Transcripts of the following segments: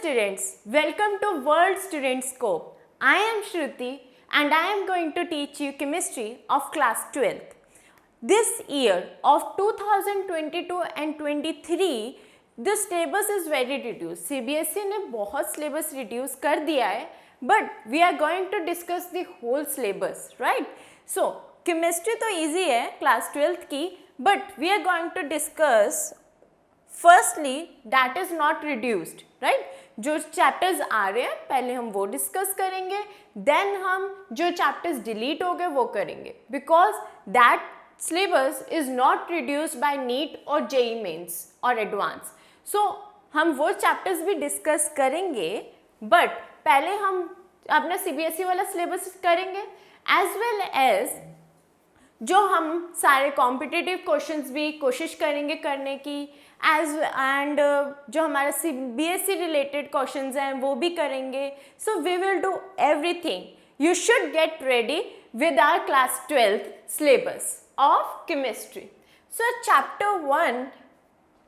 students, welcome to World Student Scope. I am Shruti and I am going to teach you chemistry of class 12th. This year of 2022 and 23, the syllabus is very reduced. CBSE ने बहुत syllabus reduce कर दिया है, but we are going to discuss the whole syllabus, right? So, chemistry तो easy है class 12th की, but we are going to discuss firstly that is not reduced, right? जो chapters आ रहे हैं पहले हम वो डिस्कस करेंगे, देन हम जो चैप्टर्स डिलीट हो गए वो करेंगे, because that syllabus is not reduced by NEET और जेई मेंस और एडवांस. सो हम वो चैप्टर्स भी डिस्कस करेंगे, बट पहले हम अपना सीबीएसई वाला सिलेबस करेंगे एज वेल एज जो हम सारे कॉम्पिटिटिव क्वेश्चंस भी कोशिश करेंगे करने की, एंड जो हमारा सीबीएसई रिलेटेड क्वेश्चंस हैं वो भी करेंगे. So we will do everything. You should get ready with our class 12th syllabus of chemistry. So chapter 1,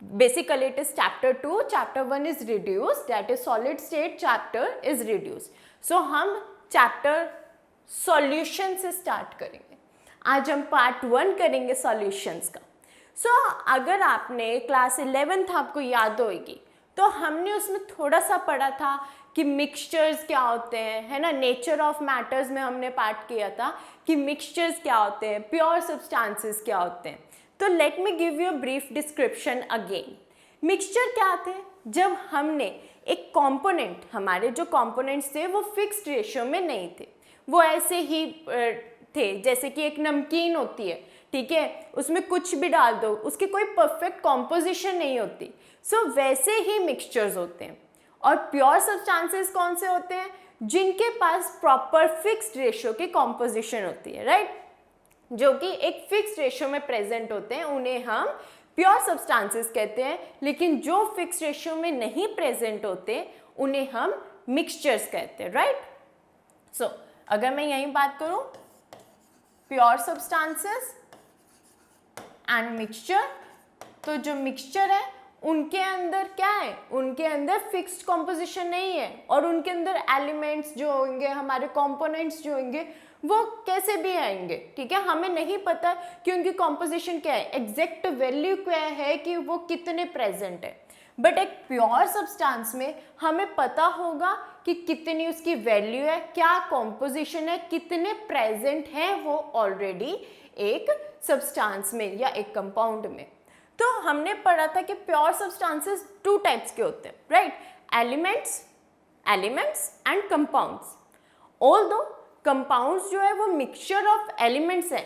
basically it is chapter 2. Chapter 1 is reduced, that is solid state chapter is reduced. So हम chapter solution से start करेंगे. आज हम part 1 करेंगे solutions का. सो अगर आपने class 11th आपको याद होगी तो हमने उसमें थोड़ा सा पढ़ा था कि मिक्सचर्स क्या होते हैं, है ना. नेचर ऑफ मैटर्स में हमने पार्ट किया था कि मिक्सचर्स क्या होते हैं, प्योर सब्सटेंसेस क्या होते हैं. तो let me give you a brief description again. Mixture क्या थे? जब हमने एक कंपोनेंट, हमारे जो कंपोनेंट्स थे वो फिक्स्ड रेशियो में नहीं थे, वो ऐसे ही थे. जैसे कि एक नमकीन होती है, ठीक है, उसमें कुछ भी डाल दो, उसकी कोई परफेक्ट कॉम्पोजिशन नहीं होती. सो वैसे ही मिक्सचर्स होते हैं. और प्योर सब्सटेंसेस कौन से होते हैं? जिनके पास प्रॉपर फिक्स्ड रेशियो की कॉम्पोजिशन होती है, राइट, जो कि एक फिक्स्ड रेशियो में प्रेजेंट होते हैं, उन्हें हम प्योर सब्सटेंसेस कहते हैं. लेकिन जो फिक्स्ड रेशियो में नहीं प्रेजेंट होते उन्हें हम मिक्सचर्स कहते हैं, राइट. सो अगर मैं यही बात करूं, प्योर सब्सटेंसेस एंड मिक्सचर, तो जो मिक्सचर है उनके अंदर क्या है, उनके अंदर फिक्स्ड कॉम्पोजिशन नहीं है, और उनके अंदर एलिमेंट्स जो होंगे, हमारे कंपोनेंट्स जो होंगे वो कैसे भी आएंगे, ठीक है. हमें नहीं पता कि उनकी कॉम्पोजिशन क्या है, एग्जैक्ट वैल्यू क्या है कि वो कितने प्रेजेंट है. बट एक प्योर सब्सटेंस में हमें पता होगा कि कितनी उसकी वैल्यू है, क्या कॉम्पोजिशन है, कितने प्रेजेंट हैं वो ऑलरेडी एक सब्सटेंस में या एक कंपाउंड में. तो हमने पढ़ा था कि प्योर सब्सटेंसेस 2 टाइप्स के होते हैं, right, elements and compounds. Although compounds जो है वो मिक्सचर ऑफ एलिमेंट्स है,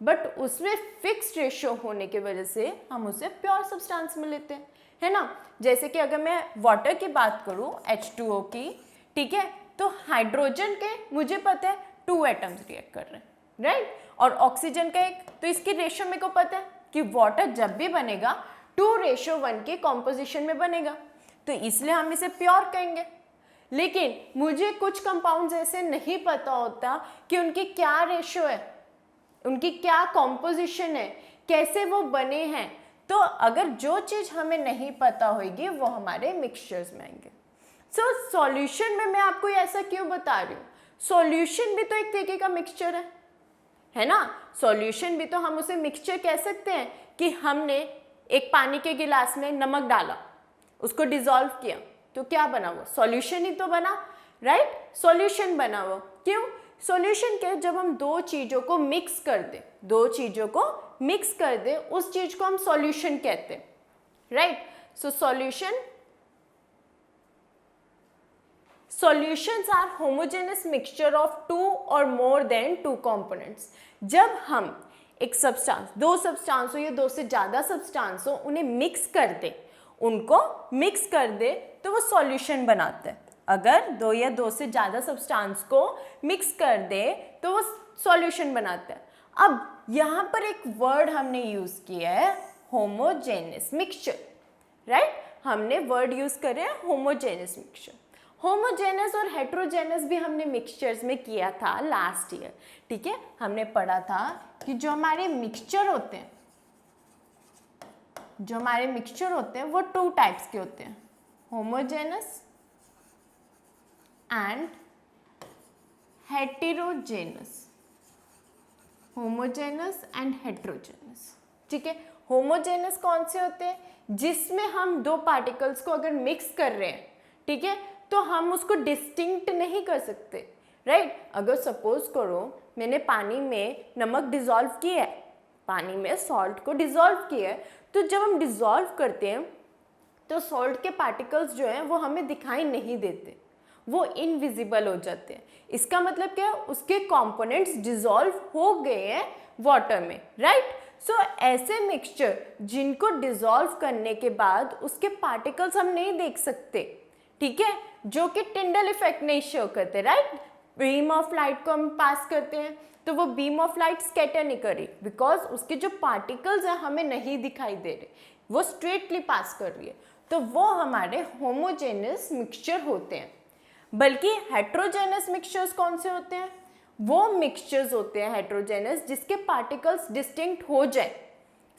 बट उसमें फिक्स्ड रेशियो होने की वजह से हम उसे प्योर सब्सटेंस में लेते हैं, है ना. जैसे कि अगर मैं वाटर की बात करूं, H2O की, ठीक है, तो हाइड्रोजन के मुझे पता है 2 एटम्स रिएक्ट कर रहे हैं, राइट, और ऑक्सीजन का एक, तो इसकी रेशियो मेरे को पता है कि वाटर जब भी बनेगा 2:1 की कॉम्पोजिशन में बनेगा, तो इसलिए हम इसे प्योर कहेंगे. लेकिन मुझे कुछ कंपाउंड्स ऐसे नहीं पता होता कि उनकी क्या रेशियो है, उनकी क्या कॉम्पोजिशन है, कैसे वो बने हैं. तो अगर जो चीज़ हमें नहीं पता होगी वो हमारे मिक्सचर्स में आएंगे. सो सॉल्यूशन में मैं आपको ऐसा क्यों बता रही हूँ, सॉल्यूशन भी तो एक तरीके का मिक्सचर है ना. सॉल्यूशन भी तो हम उसे मिक्सचर कह सकते हैं कि हमने एक पानी के गिलास में नमक डाला, उसको डिसॉल्व किया, तो क्या बना, वो सॉल्यूशन ही तो बना, राइट. सॉल्यूशन बना वो क्यों? सॉल्यूशन के जब हम दो चीज़ों को मिक्स कर दे, उस चीज़ को हम सॉल्यूशन कहते हैं, right. So solutions are homogeneous mixture of 2 or more than 2 components. जब हम एक सब्सटेंस, 2 सब्सटेंस हो या 2 से ज़्यादा सब्सटेंस हो, उन्हें मिक्स कर दे तो वो सॉल्यूशन बनाते हैं. अगर 2 या 2 से ज़्यादा सब्सटेंस को मिक्स कर दे तो वो सॉल्यूशन बनाते हैं. अब यहाँ पर एक वर्ड हमने यूज़ किया है, होमोजेनस मिक्सचर, राइट. हमने वर्ड यूज़ करे हैं होमोजेनस मिक्सचर. होमोजेनस और हेट्रोजेनस भी हमने मिक्सचर्स में किया था लास्ट ईयर, ठीक है. हमने पढ़ा था कि जो हमारे मिक्सचर होते हैं वो 2 टाइप्स के होते हैं, homogeneous and heterogeneous, homogeneous and heterogeneous. ठीक है, होमोजेनस कौन से होते हैं? जिसमें हम दो पार्टिकल्स को अगर मिक्स कर रहे हैं, ठीक है, तो हम उसको डिस्टिंक्ट नहीं कर सकते, राइट? अगर सपोज करो मैंने पानी में नमक डिजॉल्व किया है, पानी में सॉल्ट को डिजॉल्व किया है, तो जब हम डिजॉल्व करते हैं तो सॉल्ट के पार्टिकल्स जो हैं वो हमें दिखाई नहीं देते, वो इनविजिबल हो जाते हैं। इसका मतलब क्या है? उसके कंपोनेंट्स डिजॉल्व हो गए हैं वाटर में, राइट? सो ऐसे मिक्सचर जिनको डिजॉल्व करने के बाद उसके पार्टिकल्स हम नहीं देख सकते, ठीक है, जो कि टिंडल इफेक्ट नहीं शो करते, राइट? बीम ऑफ लाइट को हम पास करते हैं तो वो बीम ऑफ लाइट स्कैटर नहीं करी, बिकॉज उसके जो पार्टिकल्स हैं हमें नहीं दिखाई दे रहे, वो स्ट्रेटली पास कर रही है, तो वो हमारे होमोजेनस मिक्सचर होते हैं। बल्कि हेट्रोजेनस मिक्सचर्स कौन से होते हैं? वो मिक्सचर्स होते हैं हेट्रोजेनस जिसके पार्टिकल्स डिस्टिंक्ट हो जाए।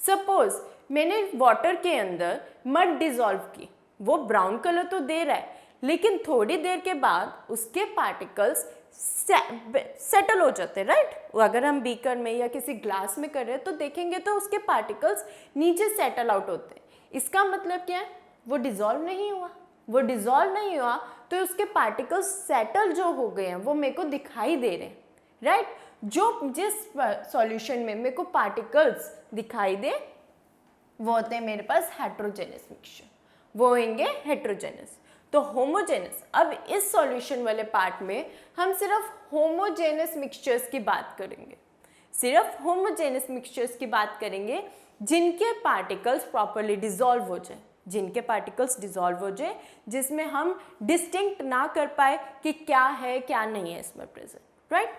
सपोज मैंने वाटर के अंदर मड डिजॉल्व की, वो ब्राउन कलर तो दे रहा है, लेकिन थोड़ी देर के बाद उसके पार्टिकल्स सेटल हो जाते हैं, राइट? अगर हम बीकर में या किसी ग्लास में कर रहे हैं तो देखेंगे तो उसके पार्टिकल्स नीचे सेटल आउट होते हैं। इसका मतलब क्या है? वो डिजॉल्व नहीं हुआ, वो डिजॉल्व नहीं हुआ तो उसके पार्टिकल्स सेटल जो हो गए हैं वो मेरे को दिखाई दे रहे हैं, राइट? जो जिस सॉल्यूशन में मेरे को पार्टिकल्स दिखाई दे वो होते हैं मेरे पास हेट्रोजेनस मिक्सचर, वो होंगे हेट्रोजेनस। तो होमोजेनस, अब इस सॉल्यूशन वाले पार्ट में हम सिर्फ होमोजेनस मिक्सचर्स की बात करेंगे, सिर्फ होमोजेनस मिक्सचर्स की बात करेंगे जिनके पार्टिकल्स प्रॉपरली डिजॉल्व हो जाए, जिनके पार्टिकल्स डिजॉल्व हो जाए, जिसमें हम डिस्टिंक्ट ना कर पाए कि क्या है क्या नहीं है इसमें प्रेजेंट, राइट?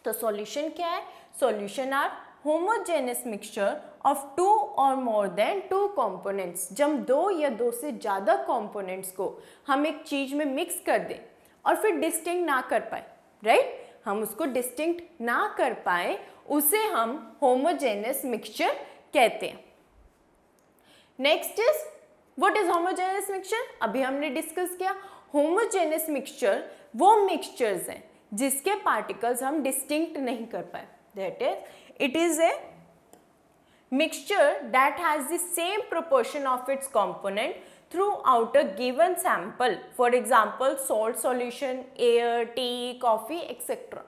तो सॉल्यूशन क्या है? Solution are homogeneous mixture of two or more then two components. जब दो या दो से ज़्यादा कंपोनेंट्स को हम एक चीज़ में मिक्स कर दें और फिर डिस्टिंक्ट ना कर पाए, राइट? हम उसको डिस्टिंक्ट ना कर पाए, उसे हम होमोजेनस मिक्सचर कहते हैं। Next is what is homogeneous mixture? अभी हमने डिस्कस किया होमोजेनस मिक्सचर वो मिक्सचर्स हैं जिसके पार्टिकल्स हम डिस्टिंक्ट नहीं कर पाए, that is it is a mixture that has the same proportion of its component throughout a given sample, for example salt solution, air, tea, coffee etc.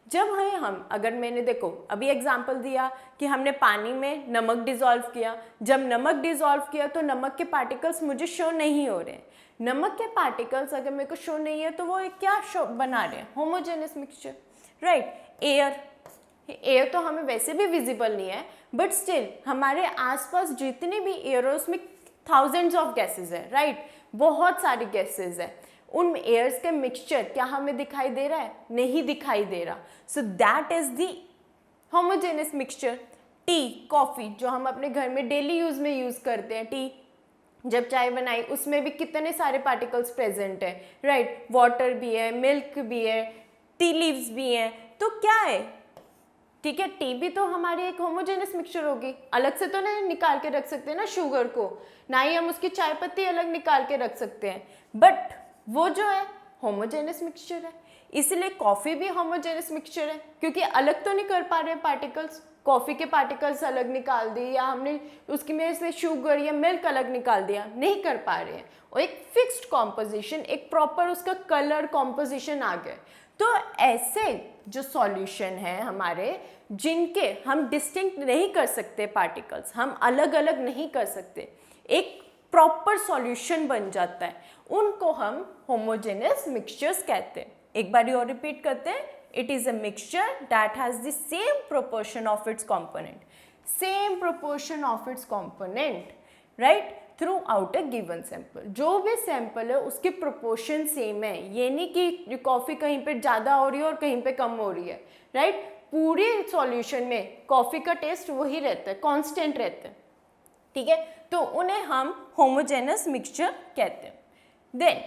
जब हम अगर मैंने देखो अभी एग्जाम्पल दिया कि हमने पानी में नमक डिजॉल्व किया, जब नमक डिजॉल्व किया तो नमक के पार्टिकल्स मुझे शो नहीं हो रहे हैं। नमक के पार्टिकल्स अगर मेरे को शो नहीं है तो वो क्या शो बना रहे हैं? Homogeneous mixture, right? एयर तो हमें वैसे भी विजिबल नहीं है, बट स्टिल हमारे आसपास जितने भी एयर है उसमें थाउजेंड्स ऑफ गैसेस है, राइट? बहुत सारी गैसेस है, उन एयर्स के मिक्सचर क्या हमें दिखाई दे रहा है? नहीं दिखाई दे रहा। So that is the homogeneous mixture. T, coffee जो हम अपने घर में डेली यूज़ में यूज़ करते हैं, टी जब चाय बनाई उसमें भी कितने सारे पार्टिकल्स प्रेजेंट है, राइट? वाटर भी है, मिल्क भी है, टी लीव्स भी हैं, तो क्या है? ठीक है, टी भी तो हमारी एक होमोजेनस मिक्सचर होगी, अलग से तो नहीं निकाल के रख सकते ना शुगर को, ना ही हम उसकी चाय पत्ती अलग निकाल के रख सकते हैं, बट वो जो है होमोजेनस मिक्सचर है। इसलिए कॉफ़ी भी होमोजेनस मिक्सचर है क्योंकि अलग तो नहीं कर पा रहे पार्टिकल्स, कॉफ़ी के पार्टिकल्स अलग निकाल दिए या हमने उसकी में से शुगर या मिल्क अलग निकाल दिया, नहीं कर पा रहे हैं, और एक फिक्स्ड कॉम्पोजिशन, एक प्रॉपर उसका कलर कॉम्पोजिशन आ गया। तो ऐसे जो सॉल्यूशन है हमारे जिनके हम डिस्टिंक्ट नहीं कर सकते पार्टिकल्स, हम अलग अलग नहीं कर सकते, एक प्रॉपर सॉल्यूशन बन जाता है, उनको हम होमोजेनस मिक्सचर्स कहते हैं। एक बार और रिपीट करते हैं, it is a mixture that has the same proportion of its component, same proportion of its component, right, through out a given sample. जो भी सैंपल है उसके प्रोपोर्शन सेम है, ये नहीं कि कॉफ़ी कहीं पे ज़्यादा हो रही है और कहीं पे कम हो रही है, राइट? पूरे सॉल्यूशन में कॉफ़ी का टेस्ट वही रहता है, कांस्टेंट रहता है, ठीक है? तो उन्हें हम होमोजेनस मिक्सचर कहते हैं। देन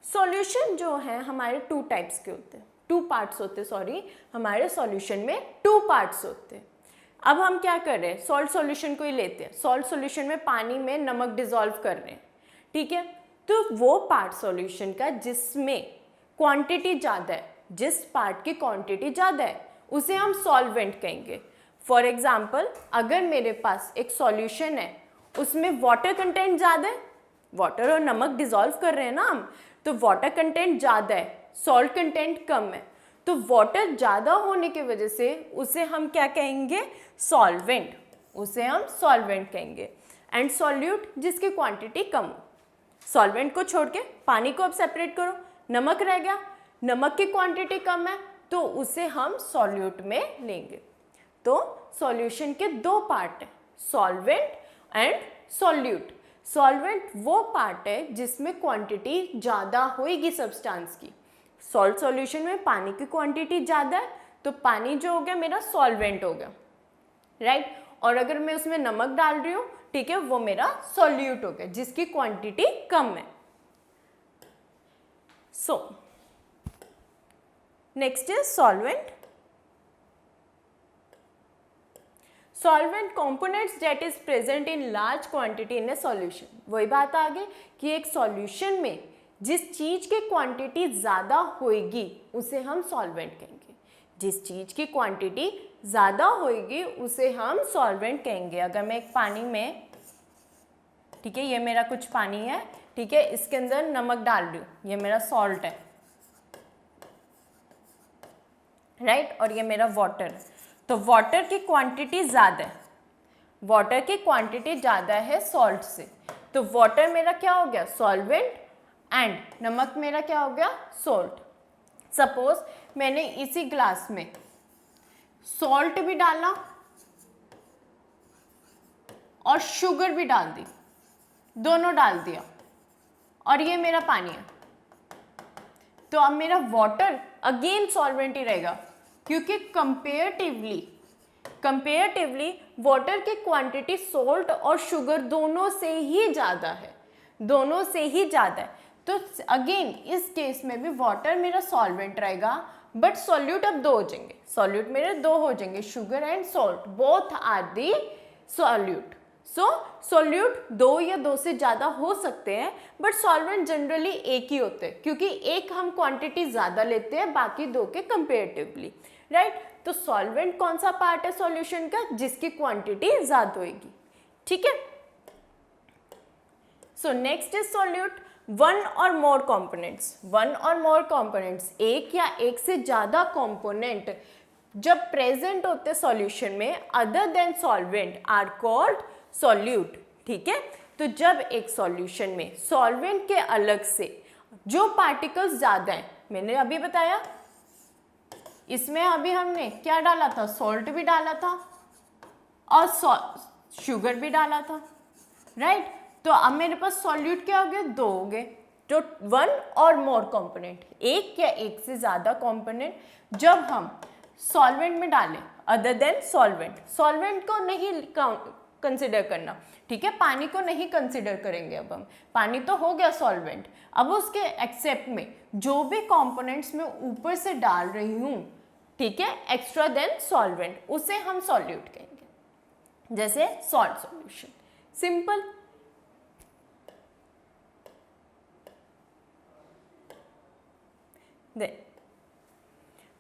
सॉल्यूशन जो है हमारे टू टाइप्स के होते हैं, टू पार्ट्स होते हैं, सॉरी, हमारे सॉल्यूशन में टू पार्ट्स होते हैं। अब हम क्या कर रहे हैं? सॉल्ट सॉल्यूशन को ही लेते हैं, सॉल्ट सॉल्यूशन में पानी में नमक डिजॉल्व कर रहे हैं, ठीक है? तो वो पार्ट सॉल्यूशन का जिसमें क्वांटिटी ज़्यादा है, जिस पार्ट की क्वांटिटी ज़्यादा है उसे हम सॉल्वेंट कहेंगे। फॉर एग्जाम्पल, अगर मेरे पास एक सॉल्यूशन है, उसमें वाटर कंटेंट ज़्यादा है, वाटर और नमक डिज़ोल्व कर रहे हैं ना हम, तो वाटर कंटेंट ज़्यादा है, सॉल्ट कंटेंट कम है, तो वाटर ज़्यादा होने की वजह से उसे हम क्या कहेंगे, सॉल्वेंट, उसे हम सॉल्वेंट कहेंगे। एंड सॉल्यूट जिसकी क्वांटिटी कम हो। सॉल्वेंट को छोड़ के पानी को अब सेपरेट करो, नमक रह गया, नमक की क्वांटिटी कम है तो उसे हम सॉल्यूट में लेंगे। तो सॉल्यूशन के दो पार्ट हैं, सॉल्वेंट एंड सॉल्यूट। सॉल्वेंट वो पार्ट है जिसमें क्वांटिटी ज़्यादा होगी सब्सटेंस की। सॉल्ट सॉल्यूशन में पानी की क्वांटिटी ज़्यादा है तो पानी जो हो गया मेरा सॉल्वेंट हो गया, राइट। और अगर मैं उसमें नमक डाल रही हूँ, ठीक है, वो मेरा सॉल्यूट हो गया जिसकी क्वांटिटी कम है। So next is solvent. Solvent components that is present in large quantity in a solution. वही बात आ गई कि एक सॉल्यूशन में जिस चीज की क्वांटिटी ज़्यादा होगी उसे हम सॉल्वेंट कहेंगे। जिस चीज की क्वांटिटी ज़्यादा होगी उसे हम सॉल्वेंट कहेंगे। अगर मैं एक पानी में, ठीक है, ये मेरा कुछ पानी है, ठीक है, इसके अंदर नमक डाल रही हूँ, ये मेरा सॉल्ट है, राइट, और ये मेरा वाटर है, तो वाटर की क्वांटिटी ज़्यादा है, वाटर की क्वांटिटी ज़्यादा है सॉल्ट से, तो वाटर मेरा क्या हो गया, सॉल्वेंट, एंड नमक मेरा क्या हो गया, सॉल्ट। सपोज मैंने इसी ग्लास में सॉल्ट भी डाला और शुगर भी डाल दी, दोनों डाल दिया, और ये मेरा पानी है, तो अब मेरा वाटर अगेन सॉल्वेंट ही रहेगा, क्योंकि कंपेरेटिवली वाटर की क्वांटिटी सॉल्ट और शुगर दोनों से ही ज़्यादा है, दोनों से ही ज़्यादा है। तो अगेन इस केस में भी वाटर मेरा सॉल्वेंट रहेगा, बट सॉल्यूट अब दो हो जाएंगे, सॉल्यूट मेरे दो हो जाएंगे, sugar and salt both are the solute. So solute दो या दो से ज़्यादा हो सकते हैं, बट सॉल्वेंट जनरली एक ही होते हैं, क्योंकि एक हम क्वांटिटी ज़्यादा लेते हैं बाकी दो के कंपेरेटिवली, राइट। तो सॉल्वेंट कौन सा पार्ट है सॉल्यूशन का, जिसकी क्वांटिटी ज़्यादा होगी, ठीक है। So next is solute. One और मोर कंपोनेंट्स, एक या एक से ज़्यादा कंपोनेंट जब प्रेजेंट होते सॉल्यूशन में other than solvent are called solute, ठीक है। तो जब एक सॉल्यूशन में सॉल्वेंट के अलग से जो पार्टिकल्स ज़्यादा हैं, मैंने अभी बताया, इसमें अभी हमने क्या डाला था, सॉल्ट भी डाला था और शुगर भी डाला था, राइट। तो अब मेरे पास सॉल्यूट क्या हो गए, दो हो गए। तो वन और मोर कंपोनेंट, एक या एक से ज़्यादा कंपोनेंट जब हम सॉल्वेंट में डालें अदर देन सॉल्वेंट को नहीं कंसिडर करना, ठीक है, पानी को नहीं कंसिडर करेंगे। अब हम पानी तो हो गया सॉल्वेंट, अब उसके एक्सेप्ट में जो भी कंपोनेंट्स मैं ऊपर से डाल रही हूँ, ठीक है, एक्स्ट्रा देन सॉल्वेंट, उसे हम सॉल्यूट कहेंगे, जैसे salt solution, simple.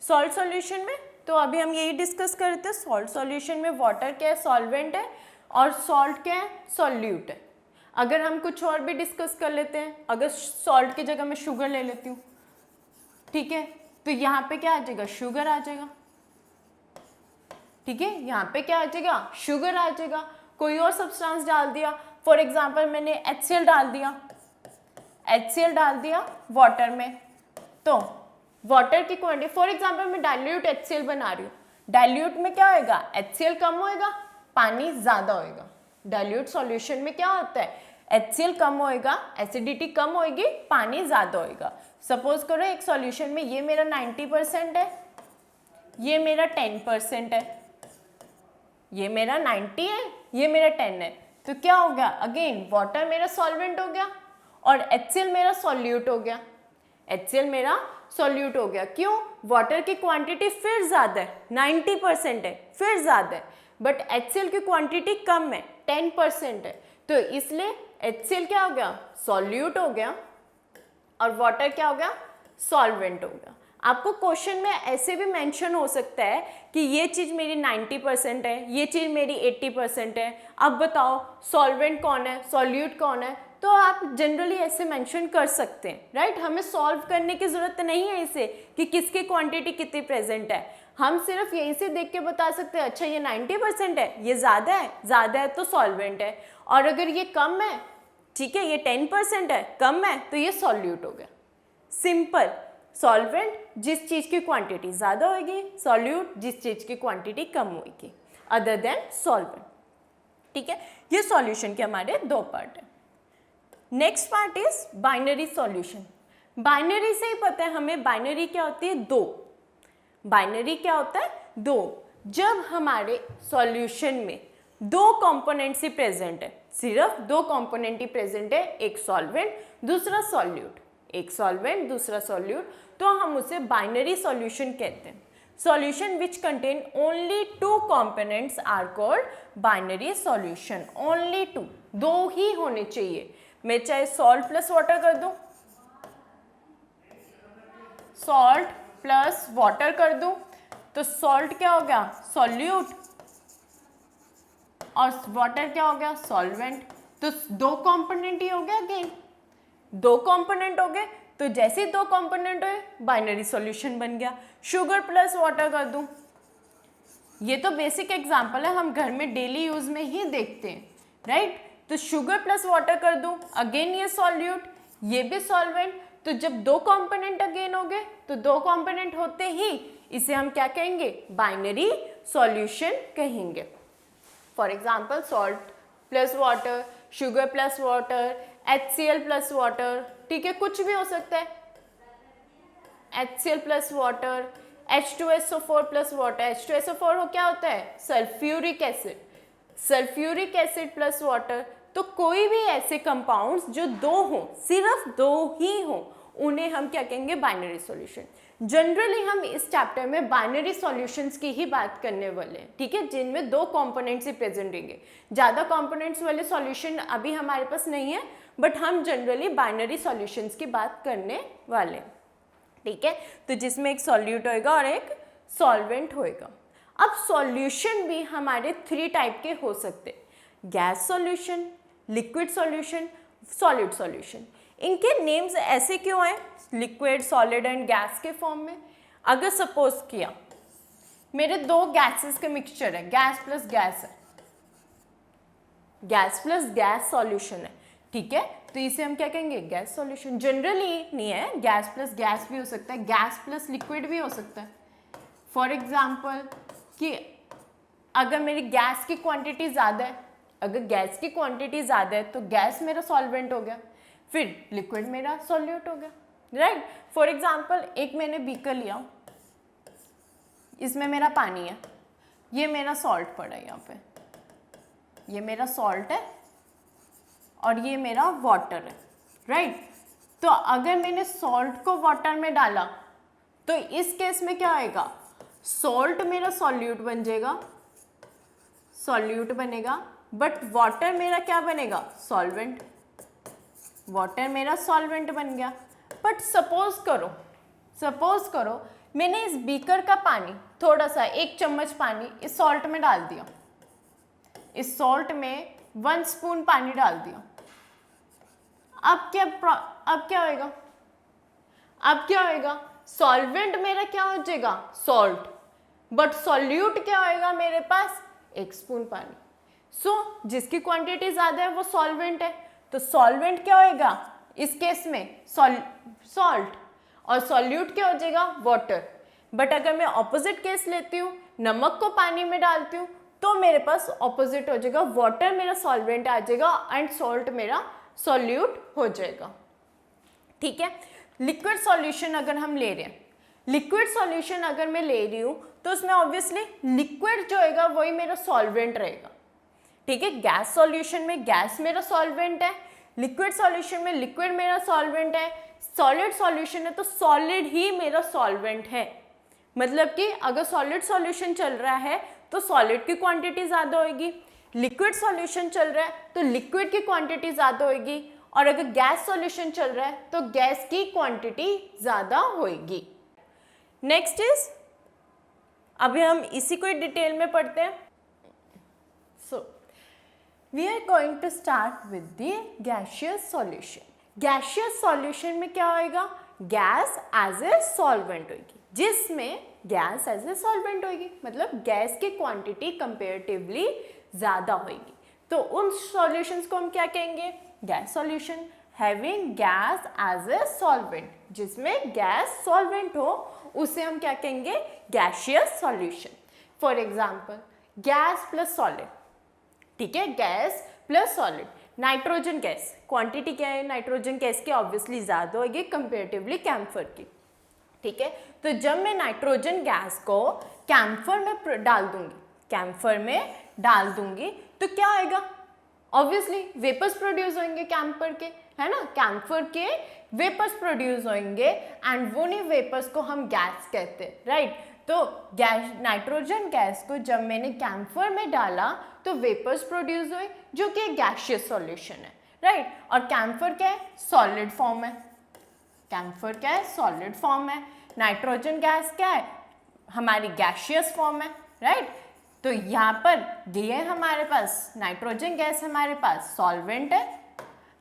Salt solution में तो अभी हम यही डिस्कस करते हैं, सॉल्ट सॉल्यूशन में वाटर क्या है, सॉल्वेंट है, और सॉल्ट क्या है, सॉल्यूट है। अगर हम कुछ और भी डिस्कस कर लेते हैं, अगर सॉल्ट की जगह मैं शुगर ले लेती हूँ, ठीक है, तो यहाँ पे क्या आ जाएगा, शुगर आ जाएगा, ठीक है, यहाँ पे क्या आ जाएगा, शुगर आ जाएगा। कोई और सब्सटेंस डाल दिया, फॉर एग्जाम्पल मैंने HCl डाल दिया वाटर में, तो वाटर की क्वांटिटी, फॉर एग्जाम्पल मैं डाइल्यूट HCl बना रही हूँ, डाइल्यूट में क्या होएगा, HCl कम होएगा, पानी ज़्यादा होएगा। डाइल्यूट सॉल्यूशन में क्या होता है, HCl कम होएगा, एसिडिटी कम होएगी, पानी ज़्यादा होएगा। सपोज करो एक सॉल्यूशन में ये मेरा 90% है, ये मेरा 10% है, ये मेरा 90 है, ये मेरा 10 है, तो क्या हो गया, अगेन वाटर मेरा सॉल्वेंट हो गया और HCl मेरा सॉल्यूट हो गया, HCl मेरा सॉल्यूट हो गया। क्यों, वाटर की क्वांटिटी फिर ज़्यादा है, 90% है, फिर ज़्यादा है, बट HCl की क्वांटिटी कम है, 10% है, तो इसलिए HCl क्या हो गया, सॉल्यूट हो गया, और वाटर क्या हो गया, सॉल्वेंट होगा। आपको क्वेश्चन में ऐसे भी मेंशन हो सकता है कि ये चीज़ मेरी 90% है, ये चीज़ मेरी 80% है, अब बताओ सॉल्वेंट कौन है, सॉल्यूट कौन है, तो आप जनरली ऐसे मेंशन कर सकते हैं, राइट। हमें सॉल्व करने की ज़रूरत नहीं है इसे कि किसकी क्वांटिटी कितनी प्रेजेंट है, हम सिर्फ यहीं से देख के बता सकते हैं अच्छा ये 90% है, ये ज़्यादा है तो सॉल्वेंट है, और अगर ये कम है, ठीक है, ये 10% है, कम है, तो ये सॉल्यूट हो गया। सिंपल। सॉल्वेंट जिस चीज़ की क्वांटिटी ज़्यादा होगी, सॉल्यूट जिस चीज़ की क्वांटिटी कम होगी, अदर देन सॉल्वेंट। ठीक है, ये सॉल्यूशन के हमारे दो पार्ट है। Next part is binary solution. Binary से ही पता है हमें, बाइनरी क्या होती है, दो। बाइनरी क्या होता है, दो। जब हमारे सॉल्यूशन में दो कंपोनेंट्स ही प्रेजेंट है, सिर्फ दो कंपोनेंट ही प्रेजेंट है, एक सॉल्वेंट दूसरा सॉल्यूट, एक सॉल्वेंट दूसरा सॉल्यूट, तो हम उसे बाइनरी सॉल्यूशन कहते हैं। Solution which contain only two components are called binary solution. Only two, दो ही होने चाहिए। मैं चाहे सॉल्ट प्लस वाटर कर दूं, सॉल्ट प्लस वाटर कर दूं, तो सॉल्ट क्या हो गया, सॉल्यूट, और वाटर क्या हो गया, सॉल्वेंट। तो दो कंपोनेंट ही हो गया, अगेन दो कंपोनेंट हो गए, तो जैसे ही दो कंपोनेंट हुए बाइनरी सॉल्यूशन बन गया। शुगर प्लस वाटर कर दूं, ये तो बेसिक एग्जांपल है, हम घर में डेली यूज में ही देखते हैं, राइट। तो शुगर प्लस वाटर कर दूं, अगेन ये सॉल्यूट, ये भी सॉल्वेंट। तो जब दो कंपोनेंट अगेन हो गए, तो दो कंपोनेंट होते ही इसे हम क्या कहेंगे, बाइनरी सॉल्यूशन कहेंगे। For example salt plus water, sugar plus water, HCl plus water, ठीक है, कुछ भी हो सकता है, HCl plus water, H2SO4 plus water. H2SO4 क्या होता है, sulphuric acid, sulphuric acid plus water. तो कोई भी ऐसे कंपाउंड्स जो दो हों, सिर्फ दो ही हों, उन्हें हम क्या कहेंगे, बाइनरी सॉल्यूशन। जनरली हम इस चैप्टर में बाइनरी सॉल्यूशंस की ही बात करने वाले हैं, ठीक है, जिनमें दो कंपोनेंट्स ही प्रेजेंट रहेंगे। ज़्यादा कंपोनेंट्स वाले सॉल्यूशन अभी हमारे पास नहीं है, बट हम जनरली बाइनरी सॉल्यूशंस की बात करने वाले हैं, ठीक है। तो जिसमें एक सॉल्यूट होएगा और एक सॉल्वेंट होएगा। अब सॉल्यूशन भी हमारे थ्री टाइप के हो सकते हैं, gas solution, liquid solution, solid solution. इनके नेम्स ऐसे क्यों हैं, लिक्विड, सॉलिड एंड गैस के फॉर्म में। अगर सपोज किया मेरे दो गैसेस का मिक्सचर है, गैस प्लस गैस है, गैस प्लस गैस सॉल्यूशन है, ठीक है, तो इसे हम क्या कहेंगे, गैस सॉल्यूशन। जनरली नहीं है, गैस प्लस गैस भी हो सकता है, गैस प्लस लिक्विड भी हो सकता है। फॉर एग्जाम्पल कि अगर मेरी गैस की क्वांटिटी ज़्यादा है, अगर गैस की क्वांटिटी ज़्यादा है तो गैस मेरा सॉल्वेंट हो गया, फिर लिक्विड मेरा सॉल्यूट हो गया, राइट। फॉर एग्जाम्पल एक मैंने बीकर लिया, इसमें मेरा पानी है, ये मेरा सॉल्ट पड़ा है, यहाँ पे ये मेरा सॉल्ट है और ये मेरा वाटर है, राइट। तो अगर मैंने सॉल्ट को वाटर में डाला तो इस केस में क्या आएगा, सॉल्ट मेरा सॉल्यूट बन जाएगा, सॉल्यूट बनेगा, बट वाटर मेरा क्या बनेगा, सॉल्वेंट, वाटर मेरा सॉल्वेंट बन गया। बट सपोज करो मैंने इस बीकर का पानी, थोड़ा सा 1 चम्मच पानी इस सॉल्ट में डाल दिया, इस सॉल्ट में 1 स्पून पानी डाल दिया। अब क्या होएगा, अब क्या होएगा, सॉल्वेंट मेरा क्या हो जाएगा, सॉल्ट, बट सॉल्यूट क्या होएगा मेरे पास, 1 स्पून पानी। सो जिसकी क्वांटिटी ज़्यादा है वो सॉल्वेंट है, तो सॉल्वेंट क्या होएगा इस केस में, सॉल्ट, और सॉल्यूट क्या हो जाएगा, वाटर। बट अगर मैं ऑपोजिट केस लेती हूँ, नमक को पानी में डालती हूँ, तो मेरे पास ऑपोजिट हो जाएगा, वाटर मेरा सॉल्वेंट आ जाएगा एंड सॉल्ट मेरा सॉल्यूट हो जाएगा, ठीक है। लिक्विड सॉल्यूशन अगर हम ले रहे हैं, लिक्विड सॉल्यूशन अगर मैं ले रही हूँ तो उसमें ऑब्वियसली लिक्विड जो होएगा वही मेरा सॉल्वेंट रहेगा, ठीक है। गैस सॉल्यूशन में गैस मेरा सॉल्वेंट है, लिक्विड सॉल्यूशन में लिक्विड मेरा सॉल्वेंट है, सॉलिड सॉल्यूशन है तो सॉलिड ही मेरा सॉल्वेंट है। मतलब कि अगर सॉलिड सॉल्यूशन चल रहा है तो सॉलिड की क्वांटिटी ज़्यादा होगी, लिक्विड सॉल्यूशन चल रहा है तो लिक्विड की क्वांटिटी ज़्यादा होगी, और अगर गैस सॉल्यूशन चल रहा है तो गैस की क्वांटिटी ज़्यादा होगी। नेक्स्ट इज, अभी हम इसी को डिटेल में पढ़ते हैं। So we are going to start with the gaseous solution. Gaseous solution में क्या होएगा, गैस एज ए सॉल्वेंट होगी, जिसमें गैस एज ए सॉल्वेंट होगी, मतलब गैस की क्वांटिटी कंपेरेटिवली ज़्यादा होगी। तो उन सॉल्यूशंस को हम क्या कहेंगे, gas solution. Having gas as a solvent, जिसमें गैस सॉल्वेंट हो उसे हम क्या कहेंगे, gaseous solution. For example gas plus solid, ठीक है, gas plus solid. Nitrogen gas quantity क्या है नाइट्रोजन गैस की, ऑब्वियसली ज़्यादा होगी कंपेरेटिवली कैम्फर की, ठीक है। तो जब मैं नाइट्रोजन गैस को कैम्फर में डाल दूंगी, कैम्फर में डाल दूंगी तो क्या आएगा, ऑब्वियसली वेपर्स प्रोड्यूस होंगे कैम्फर के, है ना, कैम्फर के वेपर्स प्रोड्यूस होंगे एंड वो नहीं वेपर्स को हम गैस कहते हैं, राइट। तो गैस, नाइट्रोजन गैस को जब मैंने कैम्फर में डाला तो वेपर्स प्रोड्यूस हुए जो कि गैसियस सॉल्यूशन है, राइट। और कैम्फर क्या है, सॉलिड फॉर्म है, कैम्फर क्या है, सॉलिड फॉर्म है। नाइट्रोजन गैस क्या है, हमारी गैसियस फॉर्म है, राइट। तो यहाँ पर ये हमारे पास नाइट्रोजन गैस हमारे पास सॉल्वेंट है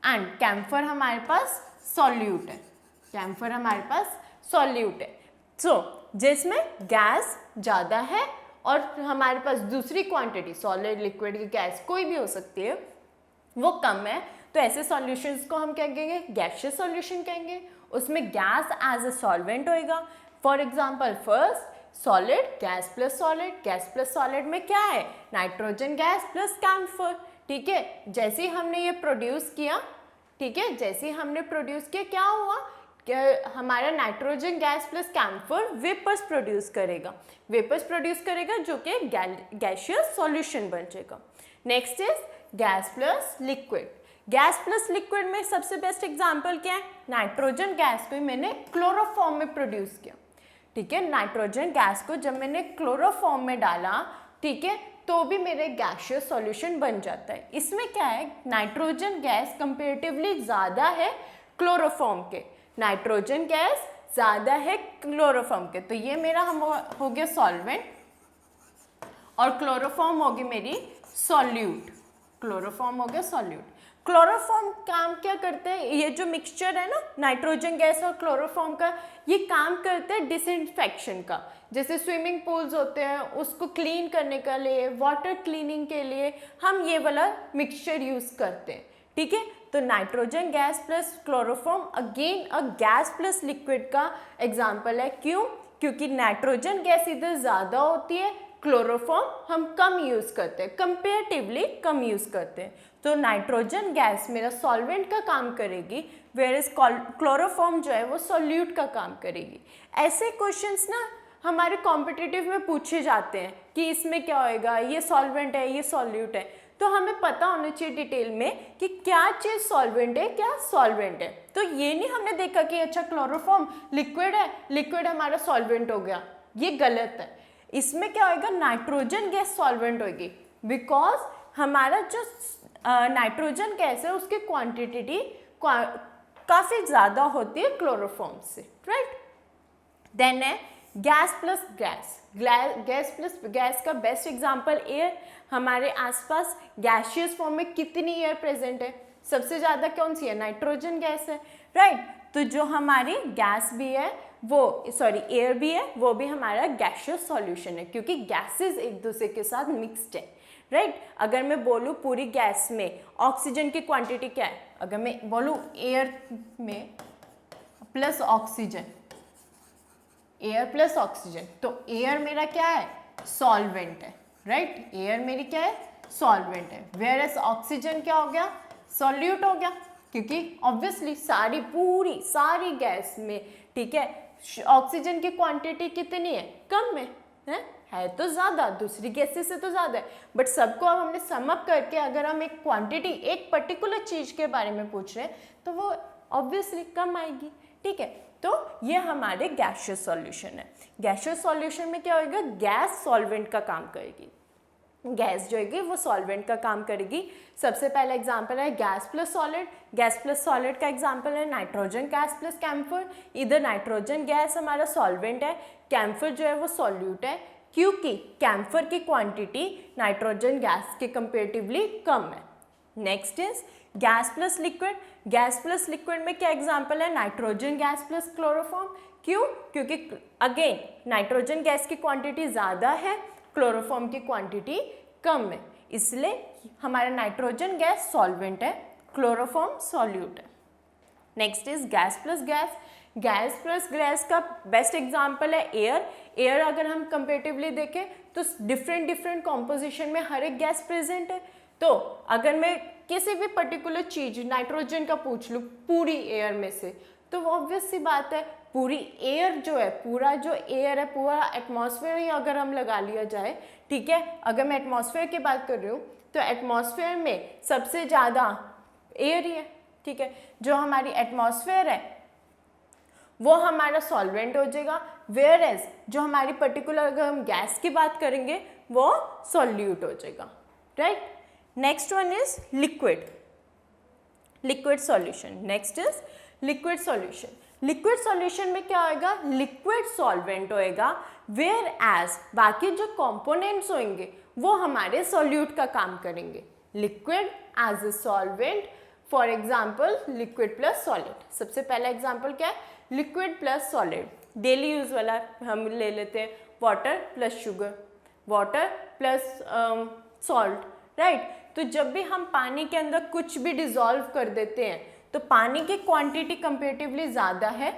एंड कैम्फर हमारे पास सॉल्यूट है, कैम्फर हमारे पास सॉल्यूट है। सो जिसमें गैस ज़्यादा है और हमारे पास दूसरी क्वांटिटी सॉलिड, लिक्विड की गैस कोई भी हो सकती है, वो कम है, तो ऐसे सॉल्यूशंस को हम क्या कहेंगे, गैसियस सॉल्यूशन कहेंगे। उसमें गैस एज ए सॉल्वेंट होएगा। For example first solid, gas plus solid, gas plus solid में क्या है, नाइट्रोजन गैस प्लस कैम्फर, ठीक है। जैसे ही हमने ये प्रोड्यूस किया, ठीक है, जैसे ही हमने प्रोड्यूस किया क्या हुआ, हमारा nitrogen gas plus camphor vapours produce करेगा, वेपर्स प्रोड्यूस करेगा जो कि गैसियस सॉल्यूशन बन जाएगा। Next is gas plus liquid. Gas plus liquid में सबसे बेस्ट एग्जांपल क्या है, नाइट्रोजन गैस को मैंने क्लोरोफॉर्म में प्रोड्यूस किया, ठीक है। नाइट्रोजन गैस को जब मैंने क्लोरोफॉर्म में डाला, ठीक है, तो भी मेरे गैसियस सॉल्यूशन बन जाता है। इसमें क्या है, नाइट्रोजन गैस कंपेरेटिवली ज़्यादा है क्लोरोफॉर्म के, नाइट्रोजन गैस ज़्यादा है क्लोरोफॉर्म के, तो ये मेरा हम हो गया सॉल्वेंट और क्लोरोफॉर्म होगी मेरी सॉल्यूट, क्लोरोफॉर्म हो गया सॉल्यूट। क्लोरोफॉर्म काम क्या करते हैं, ये जो मिक्सचर है ना नाइट्रोजन गैस और क्लोरोफॉर्म का, ये काम करते हैं डिसइंफेक्शन का। जैसे स्विमिंग पूल्स होते हैं उसको क्लीन करने के लिए, वाटर क्लीनिंग के लिए हम ये वाला मिक्सचर यूज़ करते हैं, ठीक है। तो nitrogen gas plus chloroform again a gas plus liquid का एग्जाम्पल है। क्यों, क्योंकि नाइट्रोजन गैस इधर ज़्यादा होती है, क्लोरोफॉर्म हम कम यूज़ करते हैं, कंपेरेटिवली कम यूज़ करते हैं। तो नाइट्रोजन गैस मेरा सॉल्वेंट का काम करेगी, वेयरएज क्लोरोफॉर्म जो है वो सॉल्यूट का काम करेगी। ऐसे क्वेश्चंस ना हमारे कॉम्पिटिटिव में पूछे जाते हैं कि इसमें क्या होएगा, ये सॉल्वेंट है, ये सॉल्यूट है, तो हमें पता होना चाहिए डिटेल में कि क्या चीज़ सॉल्वेंट है, क्या सॉल्वेंट है। तो ये नहीं हमने देखा कि अच्छा क्लोरोफॉर्म लिक्विड है, लिक्विड हमारा सॉल्वेंट हो गया, ये गलत है। इसमें क्या होएगा, नाइट्रोजन गैस सॉल्वेंट होगी, बिकॉज हमारा जो नाइट्रोजन गैस है उसकी क्वांटिटी काफ़ी ज़्यादा होती है क्लोरोफॉर्म से, राइट। देन है gas plus gas. Gas plus gas का बेस्ट एग्जांपल एयर। हमारे आसपास गैसियस फॉर्म में कितनी एयर प्रेजेंट है, सबसे ज़्यादा कौन सी है, नाइट्रोजन गैस है, राइट। तो जो हमारी गैस भी है वो, सॉरी एयर भी है, वो भी हमारा गैसियस सॉल्यूशन है, क्योंकि गैसेस एक दूसरे के साथ मिक्सड है, राइट। अगर मैं बोलूँ पूरी गैस में ऑक्सीजन की क्वांटिटी क्या है, अगर मैं बोलूँ एयर में plus oxygen, air plus oxygen, तो एयर मेरा क्या है, सॉल्वेंट है, राइट। एयर मेरी क्या है, सॉल्वेंट है, वेयर एज ऑक्सीजन क्या हो गया, सॉल्यूट हो गया, क्योंकि ऑब्वियसली पूरी सारी गैस में, ठीक है, ऑक्सीजन की क्वांटिटी कितनी है, कम है तो ज़्यादा, दूसरी गैसेस से तो ज़्यादा है, बट सबको अब हमने सम अप करके अगर हम एक क्वांटिटी, एक पर्टिकुलर चीज़ के बारे में पूछ रहे हैं तो वो ऑब्वियसली कम आएगी, ठीक है। तो ये हमारे गैसियस सॉल्यूशन है। गैसियस सॉल्यूशन में क्या होगा, गैस सॉल्वेंट का काम करेगी। गैस जो है वो सॉल्वेंट का काम करेगी। सबसे पहला एग्जांपल है gas plus solid. Gas plus solid का एग्जांपल है नाइट्रोजन गैस प्लस कैम्फर। इधर नाइट्रोजन गैस हमारा सॉल्वेंट है, कैम्फर जो है वो सॉल्यूट है, क्योंकि कैम्फर की क्वांटिटी नाइट्रोजन गैस के कंपेरेटिवली कम है। Next is gas plus liquid. Gas plus liquid में क्या एग्जांपल है? Nitrogen gas plus chloroform. क्यों? क्योंकि अगेन नाइट्रोजन गैस की क्वांटिटी ज़्यादा है, क्लोरोफॉर्म की क्वांटिटी कम है, इसलिए हमारा नाइट्रोजन गैस सॉल्वेंट है, क्लोरोफॉर्म सॉल्यूट है। Next is gas plus gas. Gas plus gas का बेस्ट एग्जांपल है एयर। एयर अगर हम कंपेरेटिवली देखें तो डिफरेंट कॉम्पोजिशन में हर एक गैस प्रेजेंट है। तो अगर मैं किसी भी पर्टिकुलर चीज नाइट्रोजन का पूछ लूँ पूरी एयर में से, तो वो ऑब्वियस सी बात है पूरी एयर जो है, पूरा जो एयर है, पूरा एटमॉस्फेयर ही अगर हम लगा लिया जाए, ठीक है, अगर मैं एटमॉस्फेयर की बात कर रही हूँ तो एटमॉस्फेयर में सबसे ज़्यादा एयर ही है, ठीक है। जो हमारी एटमॉस्फेयर है वो हमारा सॉल्वेंट हो जाएगा, वेयर एज जो हमारी पर्टिकुलर अगर हम गैस की बात करेंगे वो सॉल्यूट हो जाएगा, right. Next one is liquid, liquid solution. Next is liquid solution. Liquid solution में क्या होएगा? लिक्विड सॉल्वेंट होएगा, वेयर एज बाकी जो कंपोनेंट्स होंगे वो हमारे सॉल्यूट का काम करेंगे। Liquid as a solvent, for example liquid plus solid. सबसे पहला एग्जाम्पल क्या है? Liquid plus solid. Daily use वाला हम ले लेते हैं water plus sugar, water plus salt, right. तो जब भी हम पानी के अंदर कुछ भी डिजॉल्व कर देते हैं तो पानी की क्वांटिटी कंपेरेटिवली ज़्यादा है,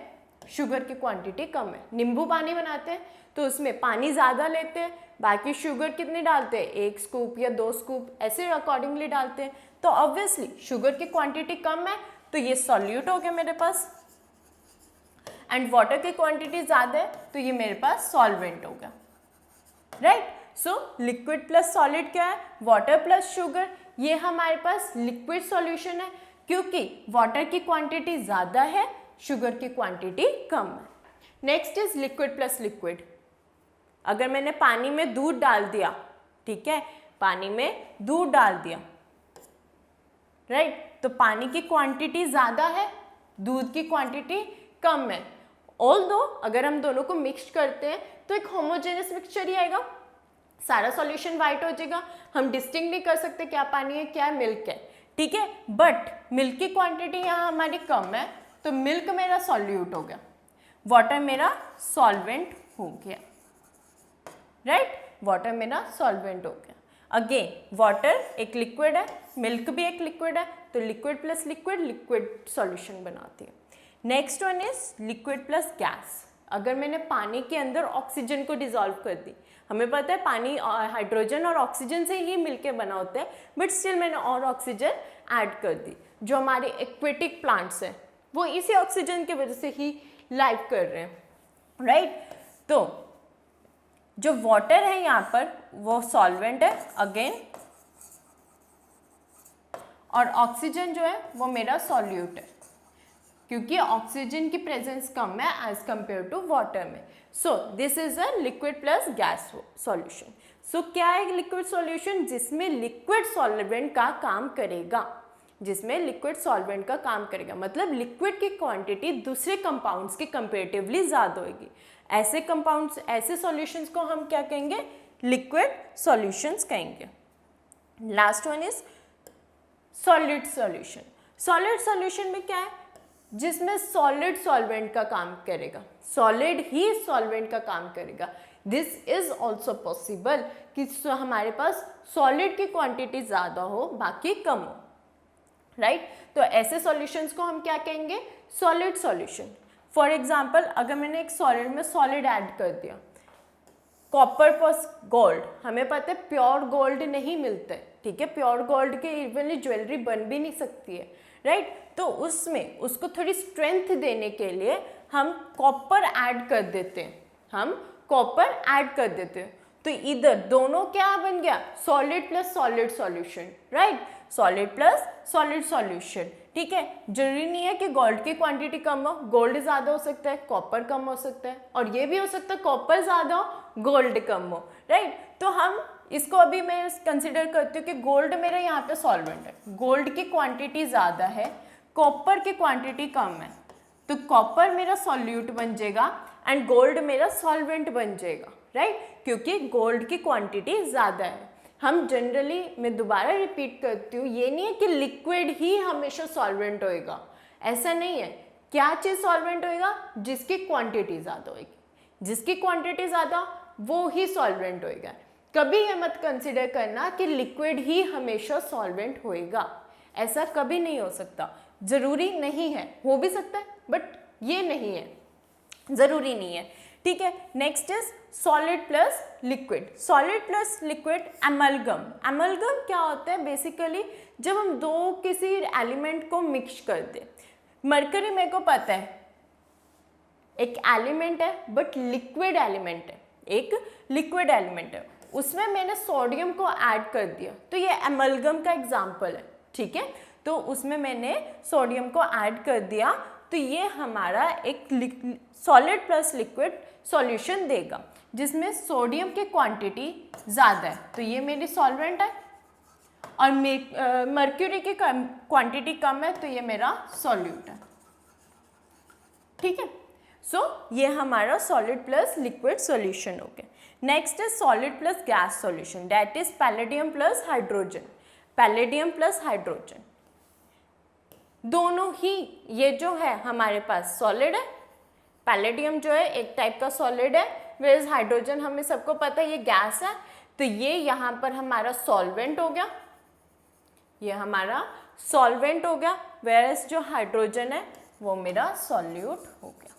शुगर की क्वांटिटी कम है। नींबू पानी बनाते हैं तो उसमें पानी ज़्यादा लेते हैं, बाकी शुगर कितनी डालते हैं? 1 स्कूप या 2 स्कूप ऐसे अकॉर्डिंगली डालते हैं। तो ऑब्वियसली शुगर की क्वांटिटी कम है तो ये सॉल्यूट हो गया मेरे पास, एंड वाटर की क्वांटिटी ज़्यादा है तो ये मेरे पास सॉल्वेंट हो गया, right. So liquid plus solid क्या है? Water plus sugar. ये हमारे पास लिक्विड सॉल्यूशन है क्योंकि वाटर की क्वांटिटी ज़्यादा है, शुगर की क्वांटिटी कम है। Next is liquid plus liquid. अगर मैंने पानी में दूध डाल दिया, ठीक है, पानी में दूध डाल दिया, राइट, तो पानी की क्वांटिटी ज़्यादा है, दूध की क्वांटिटी कम है। ऑल्दो अगर हम दोनों को मिक्स करते हैं तो एक होमोजेनियस मिक्सचर ही आएगा, सारा सॉल्यूशन वाइट हो जाएगा, हम डिस्टिंग नहीं कर सकते क्या पानी है क्या मिल्क है, ठीक है। बट मिल्क की क्वांटिटी यहाँ हमारी कम है तो मिल्क मेरा सॉल्यूट हो गया, वाटर मेरा सॉल्वेंट हो गया, राइट, वाटर मेरा सॉल्वेंट हो गया। अगेन वाटर एक लिक्विड है, मिल्क भी एक लिक्विड है, तो liquid plus liquid liquid solution बनाती है। Next one is liquid plus gas. अगर मैंने पानी के अंदर ऑक्सीजन को डिसॉल्व कर दी, हमें पता है पानी हाइड्रोजन और ऑक्सीजन से ही मिलके बना होता है, बट स्टिल मैंने और ऑक्सीजन ऐड कर दी। जो हमारे एक्वेटिक प्लांट्स हैं वो इसी ऑक्सीजन की वजह से ही लाइव कर रहे हैं, राइट। तो जो वाटर है यहाँ पर वो सॉल्वेंट है अगेन, और ऑक्सीजन जो है वो मेरा सॉल्यूट है क्योंकि ऑक्सीजन की प्रेजेंस कम है एज कंपेयर टू वाटर में। So this is a liquid plus gas solution. सो क्या है लिक्विड सॉल्यूशन? जिसमें लिक्विड सॉल्वेंट का काम करेगा, जिसमें लिक्विड सॉल्वेंट का काम करेगा, मतलब लिक्विड की क्वांटिटी दूसरे कंपाउंड्स के कंपेरेटिवली ज़्यादा होगी। ऐसे कंपाउंड्स, ऐसे सॉल्यूशंस को हम क्या कहेंगे? लिक्विड सॉल्यूशंस कहेंगे। Last one is solid solution. Solid solution में क्या है? जिसमें सॉलिड सॉल्वेंट का काम करेगा, सॉलिड ही सॉल्वेंट का काम करेगा। दिस इज ऑल्सो पॉसिबल कि हमारे पास सॉलिड की क्वांटिटी ज़्यादा हो बाकी कम हो, राइट। तो ऐसे सॉल्यूशंस को हम क्या कहेंगे? Solid solution. फॉर एग्जाम्पल अगर मैंने एक सॉलिड में सॉलिड ऐड कर दिया, कॉपर प्लस गोल्ड, हमें पता है प्योर गोल्ड नहीं मिलता है, ठीक है, प्योर गोल्ड के इवनली ज्वेलरी बन भी नहीं सकती है, राइट। तो उसमें उसको थोड़ी स्ट्रेंथ देने के लिए हम कॉपर ऐड कर देते हैं, हम कॉपर ऐड कर देते हैं। तो इधर दोनों क्या बन गया? Solid plus solid solution, right, solid plus solid solution, ठीक है। जरूरी नहीं है कि गोल्ड की क्वांटिटी कम हो, गोल्ड ज़्यादा हो सकता है, कॉपर कम हो सकता है, और ये भी हो सकता है कॉपर ज़्यादा हो, गोल्ड कम हो, राइट। तो हम इसको अभी मैं कंसिडर करती हूँ कि गोल्ड मेरा यहाँ पे सॉल्वेंट है, गोल्ड की क्वांटिटी ज़्यादा है, कॉपर की क्वांटिटी कम है, तो कॉपर मेरा सॉल्यूट बन जाएगा एंड गोल्ड मेरा सॉल्वेंट बन जाएगा, राइट, क्योंकि गोल्ड की क्वांटिटी ज़्यादा है। हम जनरली, मैं दोबारा रिपीट करती हूँ, ये नहीं है कि लिक्विड ही हमेशा सॉल्वेंट होएगा, ऐसा नहीं है। क्या चीज़ सॉल्वेंट होएगा? जिसकी क्वांटिटी ज़्यादा होएगी, जिसकी क्वांटिटी ज़्यादा वो ही सॉल्वेंट होएगा। कभी ये मत कंसिडर करना कि लिक्विड ही हमेशा सॉल्वेंट होएगा, ऐसा कभी नहीं हो सकता, ज़रूरी नहीं है, हो भी सकता है बट ये नहीं है, ज़रूरी नहीं है, ठीक है। Next is solid plus liquid. Solid plus liquid amalgam. Amalgam क्या होता है? बेसिकली जब हम दो किसी एलिमेंट को मिक्स कर दे। मरकरी मेरे को पता है एक एलिमेंट है बट लिक्विड एलिमेंट है, एक लिक्विड एलिमेंट है, उसमें मैंने सोडियम को ऐड कर दिया, तो ये एमलगम का एग्जाम्पल है, ठीक है। तो उसमें मैंने सोडियम को ऐड कर दिया, तो ये हमारा एक सॉलिड प्लस लिक्विड सॉल्यूशन देगा जिसमें सोडियम की क्वांटिटी ज़्यादा है, तो ये मेरी सॉल्वेंट है, और मर्क्यूरी की क्वांटिटी कम है, तो ये मेरा सॉल्यूट है, ठीक है। सो ये हमारा सॉलिड प्लस लिक्विड सॉल्यूशन हो गया। Next is solid plus gas solution, that is palladium plus hydrogen. Palladium plus hydrogen दोनों ही ये जो है हमारे पास सॉलिड है, पैलेडियम जो है एक टाइप का सॉलिड है, वेयर हाइड्रोजन हमें सबको पता है ये गैस है, तो ये यहाँ पर हमारा सॉल्वेंट हो गया, ये हमारा सॉल्वेंट हो गया, वेयर जो हाइड्रोजन है वो मेरा सॉल्यूट हो गया,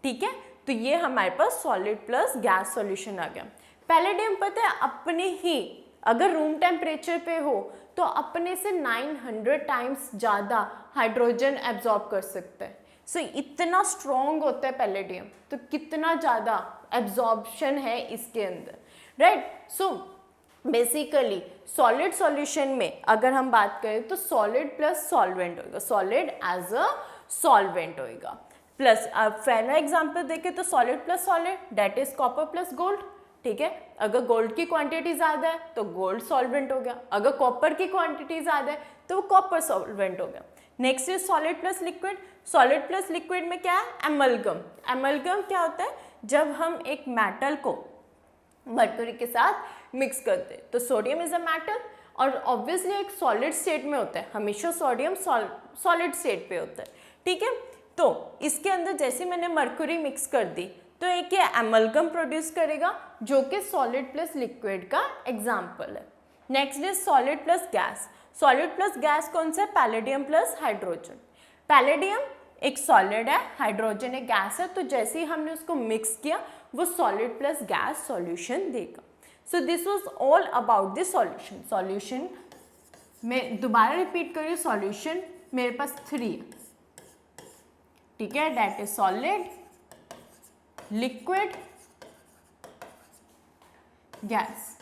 ठीक है। तो ये हमारे पास सॉलिड प्लस गैस सॉल्यूशन आ गया। पैलेडियम पता है अपने ही अगर रूम टेम्परेचर पे हो तो अपने से 900 टाइम्स ज़्यादा हाइड्रोजन एब्जॉर्ब कर सकता है। सो इतना स्ट्रॉन्ग होता है पैलेडियम, तो कितना ज़्यादा एब्जॉर्प्शन है इसके अंदर, right. So basically solid solution में अगर हम बात करें तो सॉलिड प्लस सॉल्वेंट होगा, सॉलिड एज अ सॉल्वेंट होएगा। प्लस अब पहला एग्जांपल देखें तो solid plus solid that is copper plus gold, ठीक है। अगर गोल्ड की क्वांटिटी ज़्यादा है तो गोल्ड सॉल्वेंट हो गया, अगर कॉपर की क्वांटिटी ज़्यादा है तो वो कॉपर सॉल्वेंट हो गया। Next is solid plus liquid. Solid plus liquid में क्या है? एमलगम। एमलगम क्या होता है? जब हम एक मेटल को मरकरी के साथ मिक्स करते हैं तो सोडियम इज अ मेटल और ऑब्वियसली एक सॉलिड स्टेट में होता है, हमेशा सोडियम सॉलिड स्टेट पे होता है, ठीक है। तो इसके अंदर जैसे मैंने मरकरी मिक्स कर दी तो एक ये एमलगम प्रोड्यूस करेगा जो कि सॉलिड प्लस लिक्विड का एग्जाम्पल है। Next is solid plus gas. Solid plus gas कौन सा है? Palladium plus hydrogen. पैलेडियम एक सॉलिड है, हाइड्रोजन एक गैस है, तो जैसे ही हमने उसको मिक्स किया वो सॉलिड प्लस गैस सॉल्यूशन देगा। So this was all about this solution. Solution मैं दोबारा रिपीट कर रही हूँ, सॉल्यूशन मेरे पास 3 है, ठीक है, that is solid, liquid, gas,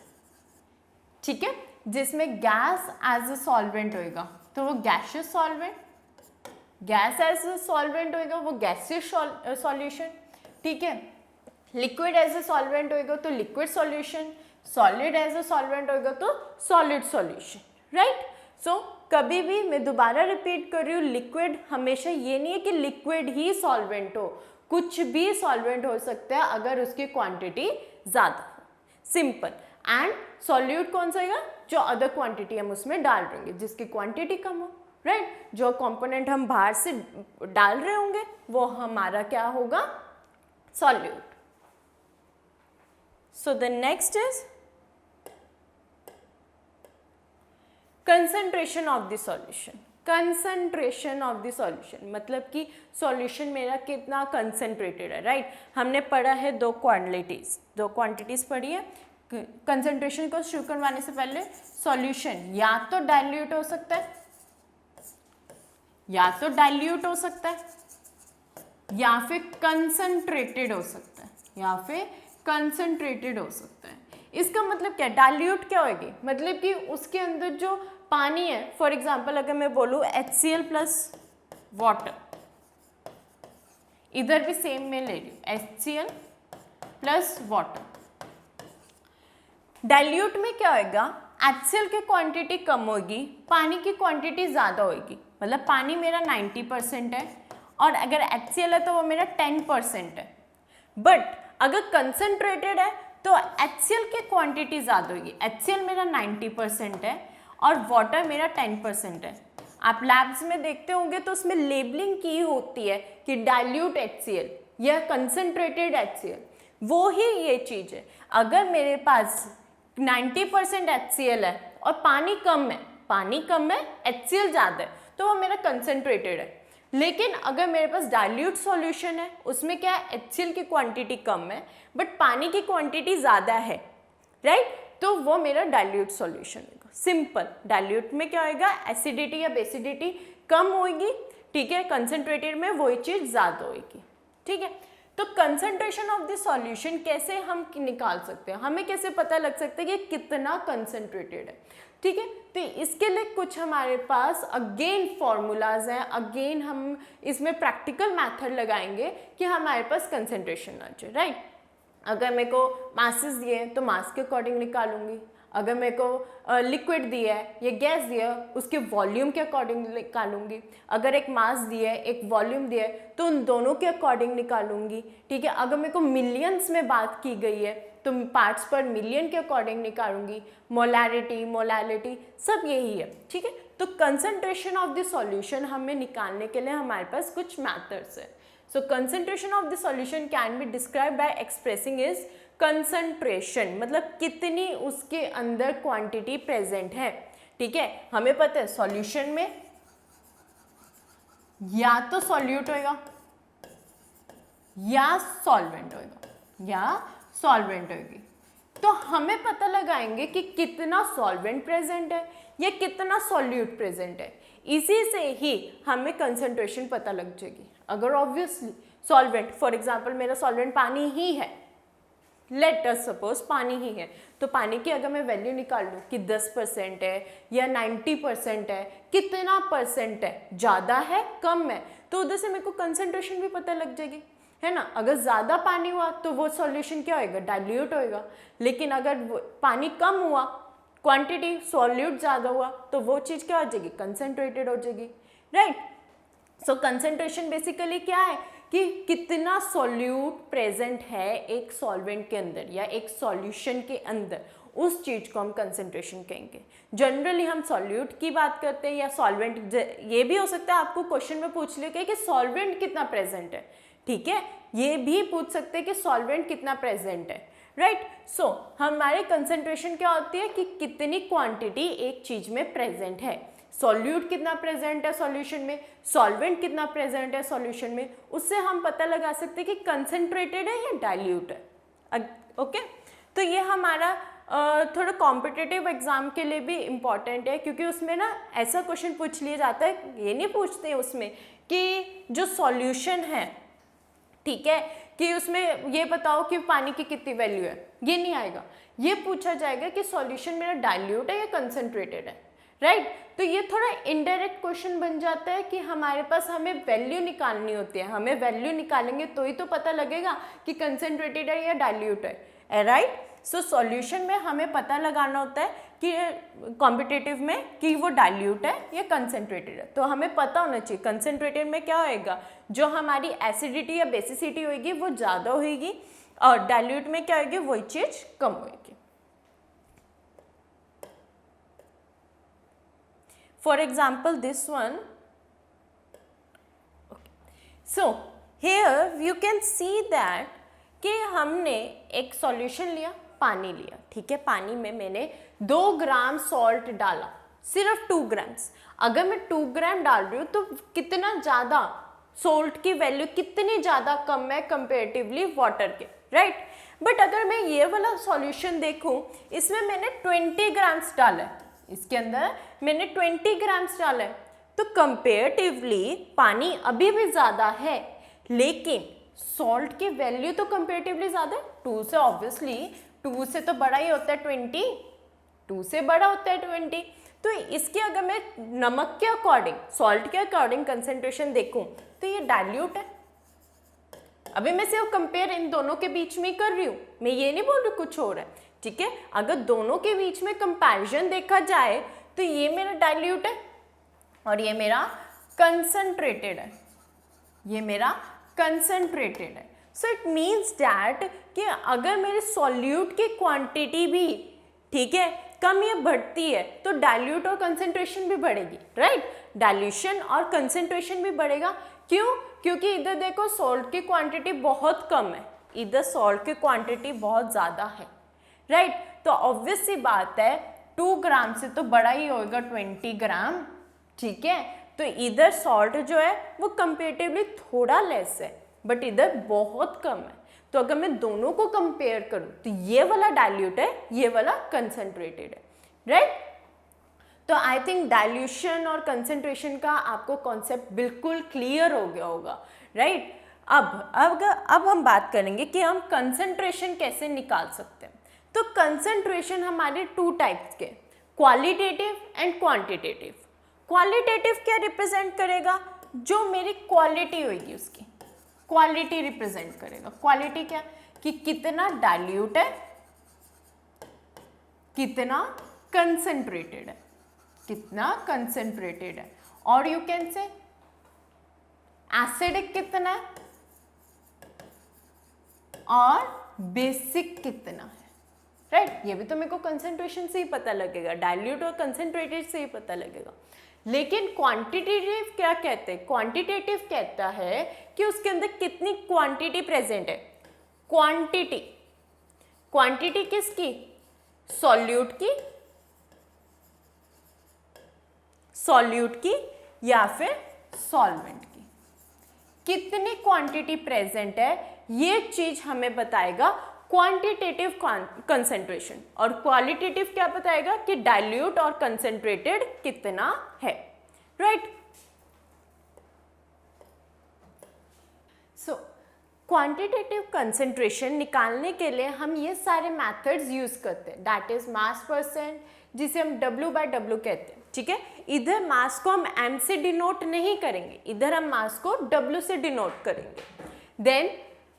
ठीक है। जिसमें गैस एज अ सॉल्वेंट होएगा तो वो gaseous solvent, gas as a solvent होएगा वो गैसियस सॉल्यूशन, ठीक है। लिक्विड एज अ सॉल्वेंट होएगा तो liquid solution, solid as a solvent होएगा तो सॉलिड सॉल्यूशन, राइट। सो कभी भी मैं दोबारा रिपीट कर रही हूँ, लिक्विड हमेशा ये नहीं है कि लिक्विड ही सॉल्वेंट हो, कुछ भी सॉल्वेंट हो सकता है अगर उसकी क्वांटिटी ज़्यादा हो, सिंपल। एंड सॉल्यूट कौन सा होगा? जो अदर क्वांटिटी हम उसमें डाल देंगे जिसकी क्वांटिटी कम हो, राइट। जो कंपोनेंट हम बाहर से डाल रहे होंगे वो हमारा क्या होगा? Solute. So the next is concentration of the solution. Concentration of the solution मतलब कि सॉल्यूशन मेरा कितना कंसंट्रेटेड है, राइट। हमने पढ़ा है दो क्वांटिटीज पढ़ी है। कंसंट्रेशन को शुरू करवाने से पहले सॉल्यूशन या तो डाइल्यूट हो सकता है, या तो डाइल्यूट हो सकता है, या फिर कंसंट्रेटेड हो सकता है, या फिर कंसंट्रेटेड हो सकता है। इसका मतलब क्या? डाइल्यूट क्या होगी? मतलब कि उसके अंदर जो पानी है, फॉर एग्जाम्पल अगर मैं बोलूँ HCl प्लस वाटर, इधर भी सेम में ले रही हूँ HCl प्लस वाटर, डाइल्यूट में क्या होगा, HCl की क्वांटिटी कम होगी, पानी की क्वांटिटी ज़्यादा होगी। मतलब पानी मेरा 90% है और अगर HCl है तो वो मेरा 10% है। बट अगर कंसनट्रेटेड है तो HCl की क्वांटिटी ज़्यादा होगी। HCl मेरा 90% है और वाटर मेरा 10% है। आप लैब्स में देखते होंगे तो उसमें लेबलिंग की होती है कि डाइल्यूट HCl या कंसनट्रेटेड HCl, वो ही ये चीज़ है। अगर मेरे पास 90% HCl है और पानी कम है, HCl ज़्यादा है, तो वो मेरा कंसनट्रेटेड है। लेकिन अगर मेरे पास डाइल्यूट सॉल्यूशन है, उसमें क्या है, HCl की क्वांटिटी कम है बट पानी की क्वांटिटी ज़्यादा है, राइट, तो वो मेरा डाइल्यूट सॉल्यूशन होगा। सिंपल, डाइल्यूट में क्या होगा, एसिडिटी या बेसिडिटी कम होगी, ठीक है, कंसनट्रेटेड में वही चीज़ ज़्यादा होगी, ठीक है। तो कंसंट्रेशन ऑफ द सॉल्यूशन कैसे हम निकाल सकते हैं, हमें कैसे पता लग सकता है कि कितना कंसंट्रेटेड है, ठीक है। तो इसके लिए कुछ हमारे पास अगेन फॉर्मूलाज हैं, अगेन हम इसमें प्रैक्टिकल मेथड लगाएंगे कि हमारे पास कंसंट्रेशन आ जाए, राइट। अगर मेरे को मासेस दिए तो मास के अकॉर्डिंग निकालूंगी, अगर मेरे को लिक्विड दिया है या गैस दिया है उसके वॉल्यूम के अकॉर्डिंग निकालूंगी, अगर एक मास दिया है एक वॉल्यूम दिया है तो उन दोनों के अकॉर्डिंग निकालूंगी, ठीक है। अगर मेरे को मिलियंस में बात की गई है तो पार्ट्स पर मिलियन के अकॉर्डिंग निकालूंगी, मोलैरिटी मोलैलिटी सब यही है, ठीक है। तो कंसंट्रेशन ऑफ द सॉल्यूशन हमें निकालने के लिए हमारे पास कुछ मैथड्स है। So concentration of the solution can be describe by expressing is concentration, मतलब कितनी उसके अंदर क्वांटिटी प्रेजेंट है, ठीक है। हमें पता है सॉल्यूशन में या तो सॉल्यूट होगा या सॉल्वेंट होगी, तो हमें पता लगाएंगे कि कितना सॉल्वेंट प्रेजेंट है या कितना सॉल्यूट प्रेजेंट है, इसी से ही हमें कंसंट्रेशन पता लग जाएगी। अगर ऑब्वियसली सॉल्वेंट, फॉर एग्जांपल मेरा सॉल्वेंट पानी ही है, लेट अस सपोज पानी ही है, तो पानी की अगर मैं वैल्यू निकाल लूँ कि 10% है या 90% है, कितना परसेंट है, ज़्यादा है कम है, तो उधर से मेरे को कंसंट्रेशन भी पता लग जाएगी, है ना। अगर ज़्यादा पानी हुआ तो वो सॉल्यूशन क्या होएगा, डाइल्यूट होएगा, लेकिन अगर पानी कम हुआ, क्वांटिटी सॉल्यूट ज़्यादा हुआ, तो वो चीज़ क्या हो जाएगी, कंसंट्रेटेड हो जाएगी, राइट। सो कंसंट्रेशन बेसिकली क्या है कि कितना सॉल्यूट प्रेजेंट है एक सॉल्वेंट के अंदर या एक सॉल्यूशन के अंदर, उस चीज़ को हम कंसंट्रेशन कहेंगे। जनरली हम सॉल्यूट की बात करते हैं या सॉल्वेंट, ये भी हो सकता है आपको क्वेश्चन में पूछ लिया कि सॉल्वेंट कितना प्रेजेंट है, ठीक है, ये भी पूछ सकते हैं कि सॉल्वेंट कितना प्रेजेंट है, राइट। सो हमारे कंसंट्रेशन क्या होती है कि कितनी क्वांटिटी एक चीज़ में प्रेजेंट है, सॉल्यूट कितना प्रेजेंट है सॉल्यूशन में, सॉल्वेंट कितना प्रेजेंट है सॉल्यूशन में, उससे हम पता लगा सकते हैं कि कंसंट्रेटेड है या डाइल्यूट है, ओके। तो ये हमारा थोड़ा कॉम्पिटिटिव एग्जाम के लिए भी इम्पॉर्टेंट है, क्योंकि उसमें ना ऐसा क्वेश्चन पूछ लिया जाता है, ये नहीं पूछते उसमें कि जो सॉल्यूशन है, ठीक है, कि उसमें ये बताओ कि पानी की कितनी वैल्यू है, ये नहीं आएगा। ये पूछा जाएगा कि सॉल्यूशन मेरा डाइल्यूट है या कंसंट्रेटेड है, राइट। तो ये थोड़ा इनडायरेक्ट क्वेश्चन बन जाता है कि हमारे पास हमें वैल्यू निकालनी होती है, हमें वैल्यू निकालेंगे तो ही तो पता लगेगा कि कंसंट्रेटेड है या डाइल्यूट है, राइट। सो सॉल्यूशन में हमें पता लगाना होता है कि कॉम्पिटिटिव में कि वो डाइल्यूट है या कंसंट्रेटेड है, तो हमें पता होना चाहिए कंसंट्रेटेड में क्या होएगा, जो हमारी एसिडिटी या बेसिसिटी होगी वो ज़्यादा होगी और डाइल्यूट में क्या होगी, वही चीज़ कम होगी। For example, this one. Okay. So here you can see that कि हमने एक सॉल्यूशन लिया, पानी लिया, ठीक है, पानी में मैंने 2 ग्राम सॉल्ट डाला, सिर्फ 2 ग्राम्स। अगर मैं 2 ग्राम डाल रही हूँ तो कितना ज़्यादा सॉल्ट की वैल्यू कितनी ज़्यादा कम है कंपेरेटिवली वाटर के, राइट। बट अगर मैं ये वाला सॉल्यूशन देखूँ, इसमें मैंने 20 ग्राम्स डाला है, इसके अंदर मैंने 20 ग्राम्स डाला है, तो कंपेरेटिवली पानी अभी भी ज़्यादा है, लेकिन सॉल्ट की वैल्यू तो कंपेरेटिवली ज़्यादा है, 2 से ऑब्वियसली 2 से तो बड़ा ही होता है 20, 2 से बड़ा होता है 20। तो इसके अगर मैं नमक के अकॉर्डिंग, सॉल्ट के अकॉर्डिंग कंसंट्रेशन देखूं तो ये डाइल्यूट है। अभी मैं सिर्फ कंपेयर इन दोनों के बीच में कर रही हूँ, मैं ये नहीं बोल रही कुछ हो रहा है, ठीक है। अगर दोनों के बीच में कंपैरिजन देखा जाए तो ये मेरा डाइल्यूट है और ये मेरा कंसंट्रेटेड है, ये मेरा कंसंट्रेटेड है। सो इट मीन्स दैट कि अगर मेरे सॉल्यूट की क्वांटिटी भी, ठीक है, कम या बढ़ती है तो डाइल्यूट और कंसंट्रेशन भी बढ़ेगी, राइट। डाइल्यूशन और कंसंट्रेशन भी बढ़ेगा। क्यों? क्योंकि इधर देखो सॉल्ट की क्वांटिटी बहुत कम है, इधर सॉल्ट की क्वांटिटी बहुत ज़्यादा है, राइट। तो ऑब्वियस सी बात है 2 ग्राम से तो बड़ा ही होगा 20 ग्राम, ठीक है। तो इधर सॉल्ट जो है वो कंपेरेटिवली थोड़ा लेस है, बट इधर बहुत कम है। तो अगर मैं दोनों को कंपेयर करूं तो ये वाला डाइल्यूट है, ये वाला कंसंट्रेटेड है, राइट। तो आई थिंक डाइल्यूशन और कंसंट्रेशन का आपको कॉन्सेप्ट बिल्कुल क्लियर हो गया होगा, राइट। अब हम बात करेंगे कि हम कंसंट्रेशन कैसे निकाल सकते हैं। तो कंसंट्रेशन हमारे 2 टाइप्स के, क्वालिटेटिव एंड क्वांटिटेटिव। क्वालिटेटिव क्या रिप्रेजेंट करेगा? जो मेरी क्वालिटी होगी उसकी क्वालिटी रिप्रेजेंट करेगा। क्वालिटी क्या? कि कितना डाइल्यूट है, कितना कंसंट्रेटेड है, कितना कंसंट्रेटेड है, और यू कैन से एसिडिक कितना है और बेसिक कितना है, राइट। ये भी तो मेरे को कंसंट्रेशन से ही पता लगेगा, डाइल्यूट और कंसंट्रेटेड से ही पता लगेगा। लेकिन क्वांटिटेटिव क्या कहते हैं? क्वांटिटेटिव कहता है कि उसके अंदर कितनी क्वांटिटी प्रेजेंट है। क्वांटिटी, क्वांटिटी किसकी? सॉल्यूट की, सॉल्यूट की या फिर सॉल्वेंट की, कितनी क्वांटिटी प्रेजेंट है, ये चीज हमें बताएगा क्वांटिटेटिव कंसंट्रेशन। और क्वालिटेटिव क्या बताएगा कि डाइल्यूट और कंसंट्रेटेड कितना है, राइट। सो क्वांटिटेटिव कंसंट्रेशन निकालने के लिए हम ये सारे मेथड्स यूज करते हैं, दैट इज मास परसेंट, जिसे हम W/W कहते हैं, ठीक है। इधर मास को हम M से डिनोट नहीं करेंगे, इधर हम मास को W से डिनोट करेंगे। देन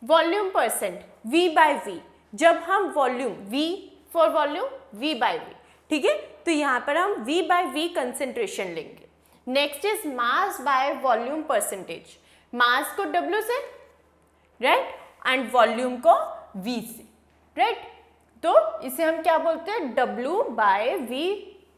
वॉल्यूम परसेंट, V/V, जब हम volume, V for volume, V/V, ठीक है। तो यहाँ पर हम V/V कंसंट्रेशन लेंगे। Next is mass by volume percentage, mass को W से, राइट, एंड वॉल्यूम को V से, राइट। तो इसे हम क्या बोलते हैं? W/V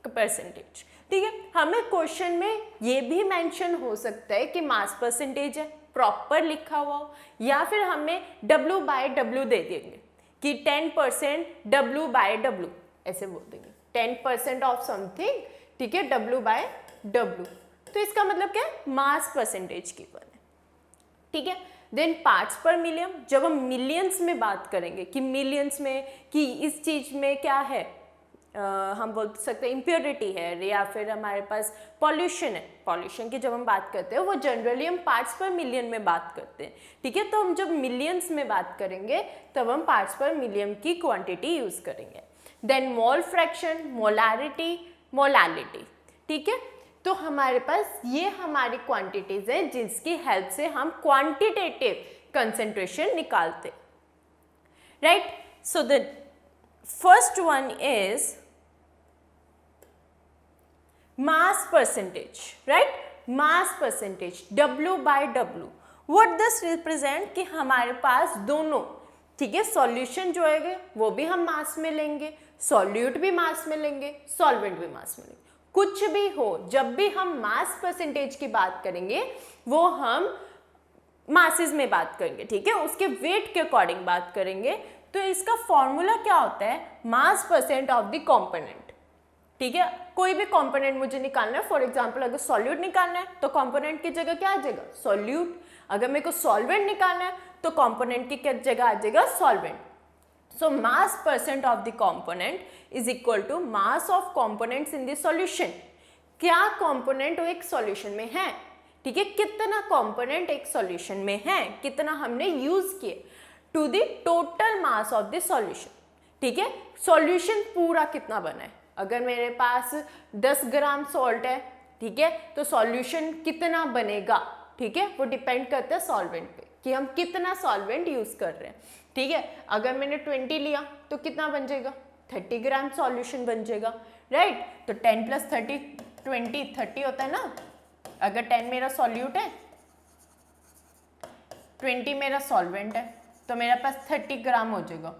परसेंटेज, ठीक है। हमें क्वेश्चन में ये भी मेंशन हो सकता है कि मास परसेंटेज है, प्रॉपर लिखा हुआ हो, या फिर हमें W/W दे देंगे कि 10% W/W, ऐसे बोल देंगे 10% ऑफ समथिंग, ठीक है, W/W। तो इसका मतलब क्या है? मास परसेंटेज की वन है, ठीक है। देन पार्ट्स पर मिलियन, जब हम मिलियंस में बात करेंगे कि मिलियंस में कि इस चीज में क्या है, हम बोल सकते हैं इम्प्योरिटी है या फिर हमारे पास पॉल्यूशन है। पॉल्यूशन की जब हम बात करते हैं वो जनरली हम पार्ट्स पर मिलियन में बात करते हैं, ठीक है। तो हम जब मिलियंस में बात करेंगे तब हम पार्ट्स पर मिलियन की क्वांटिटी यूज करेंगे। Then mole fraction, molarity, molality, ठीक है। तो हमारे पास ये हमारी क्वांटिटीज हैं जिसकी हेल्प से हम क्वांटिटेटिव कंसंट्रेशन निकालते, right. So the first one is mass percentage, right? mass percentage, W/W. what this represent कि हमारे पास दोनों, ठीक है, सॉल्यूशन जो है वो भी हम मास में लेंगे, सॉल्यूट भी मास में लेंगे, सॉल्वेंट भी मास में लेंगे। कुछ भी हो, जब भी हम मास परसेंटेज की बात करेंगे वो हम मासेस में बात करेंगे, ठीक है, उसके वेट के अकॉर्डिंग बात करेंगे। तो इसका फॉर्मूला क्या होता है? मास परसेंट ऑफ द कॉम्पोनेंट, ठीक है। कोई भी कंपोनेंट मुझे निकालना है, फॉर एग्जांपल अगर सॉल्यूट निकालना है तो कंपोनेंट की जगह क्या आ जाएगा? सॉल्यूट। अगर मेरे को सॉल्वेंट निकालना है तो कंपोनेंट की क्या जगह आ जाएगा? Solvent. So mass percent of the component is equal to mass of components in the solution. क्या कंपोनेंट वो एक सॉल्यूशन में है, ठीक है, कितना कंपोनेंट एक सॉल्यूशन में है, कितना हमने यूज किए, to the total mass of the solution, ठीक है। सॉल्यूशन पूरा कितना बना है? अगर मेरे पास 10 ग्राम सॉल्ट है, ठीक है, तो सॉल्यूशन कितना बनेगा, ठीक है, वो डिपेंड करता है सॉल्वेंट पे कि हम कितना सॉल्वेंट यूज कर रहे हैं, ठीक है। अगर मैंने 20 लिया तो कितना बन जाएगा? 30 ग्राम सॉल्यूशन बन जाएगा, राइट। तो 10 + 30 20 30 होता है ना। अगर 10 मेरा सॉल्यूट है, 20 मेरा सॉल्वेंट है, तो मेरे पास 30 ग्राम हो जाएगा,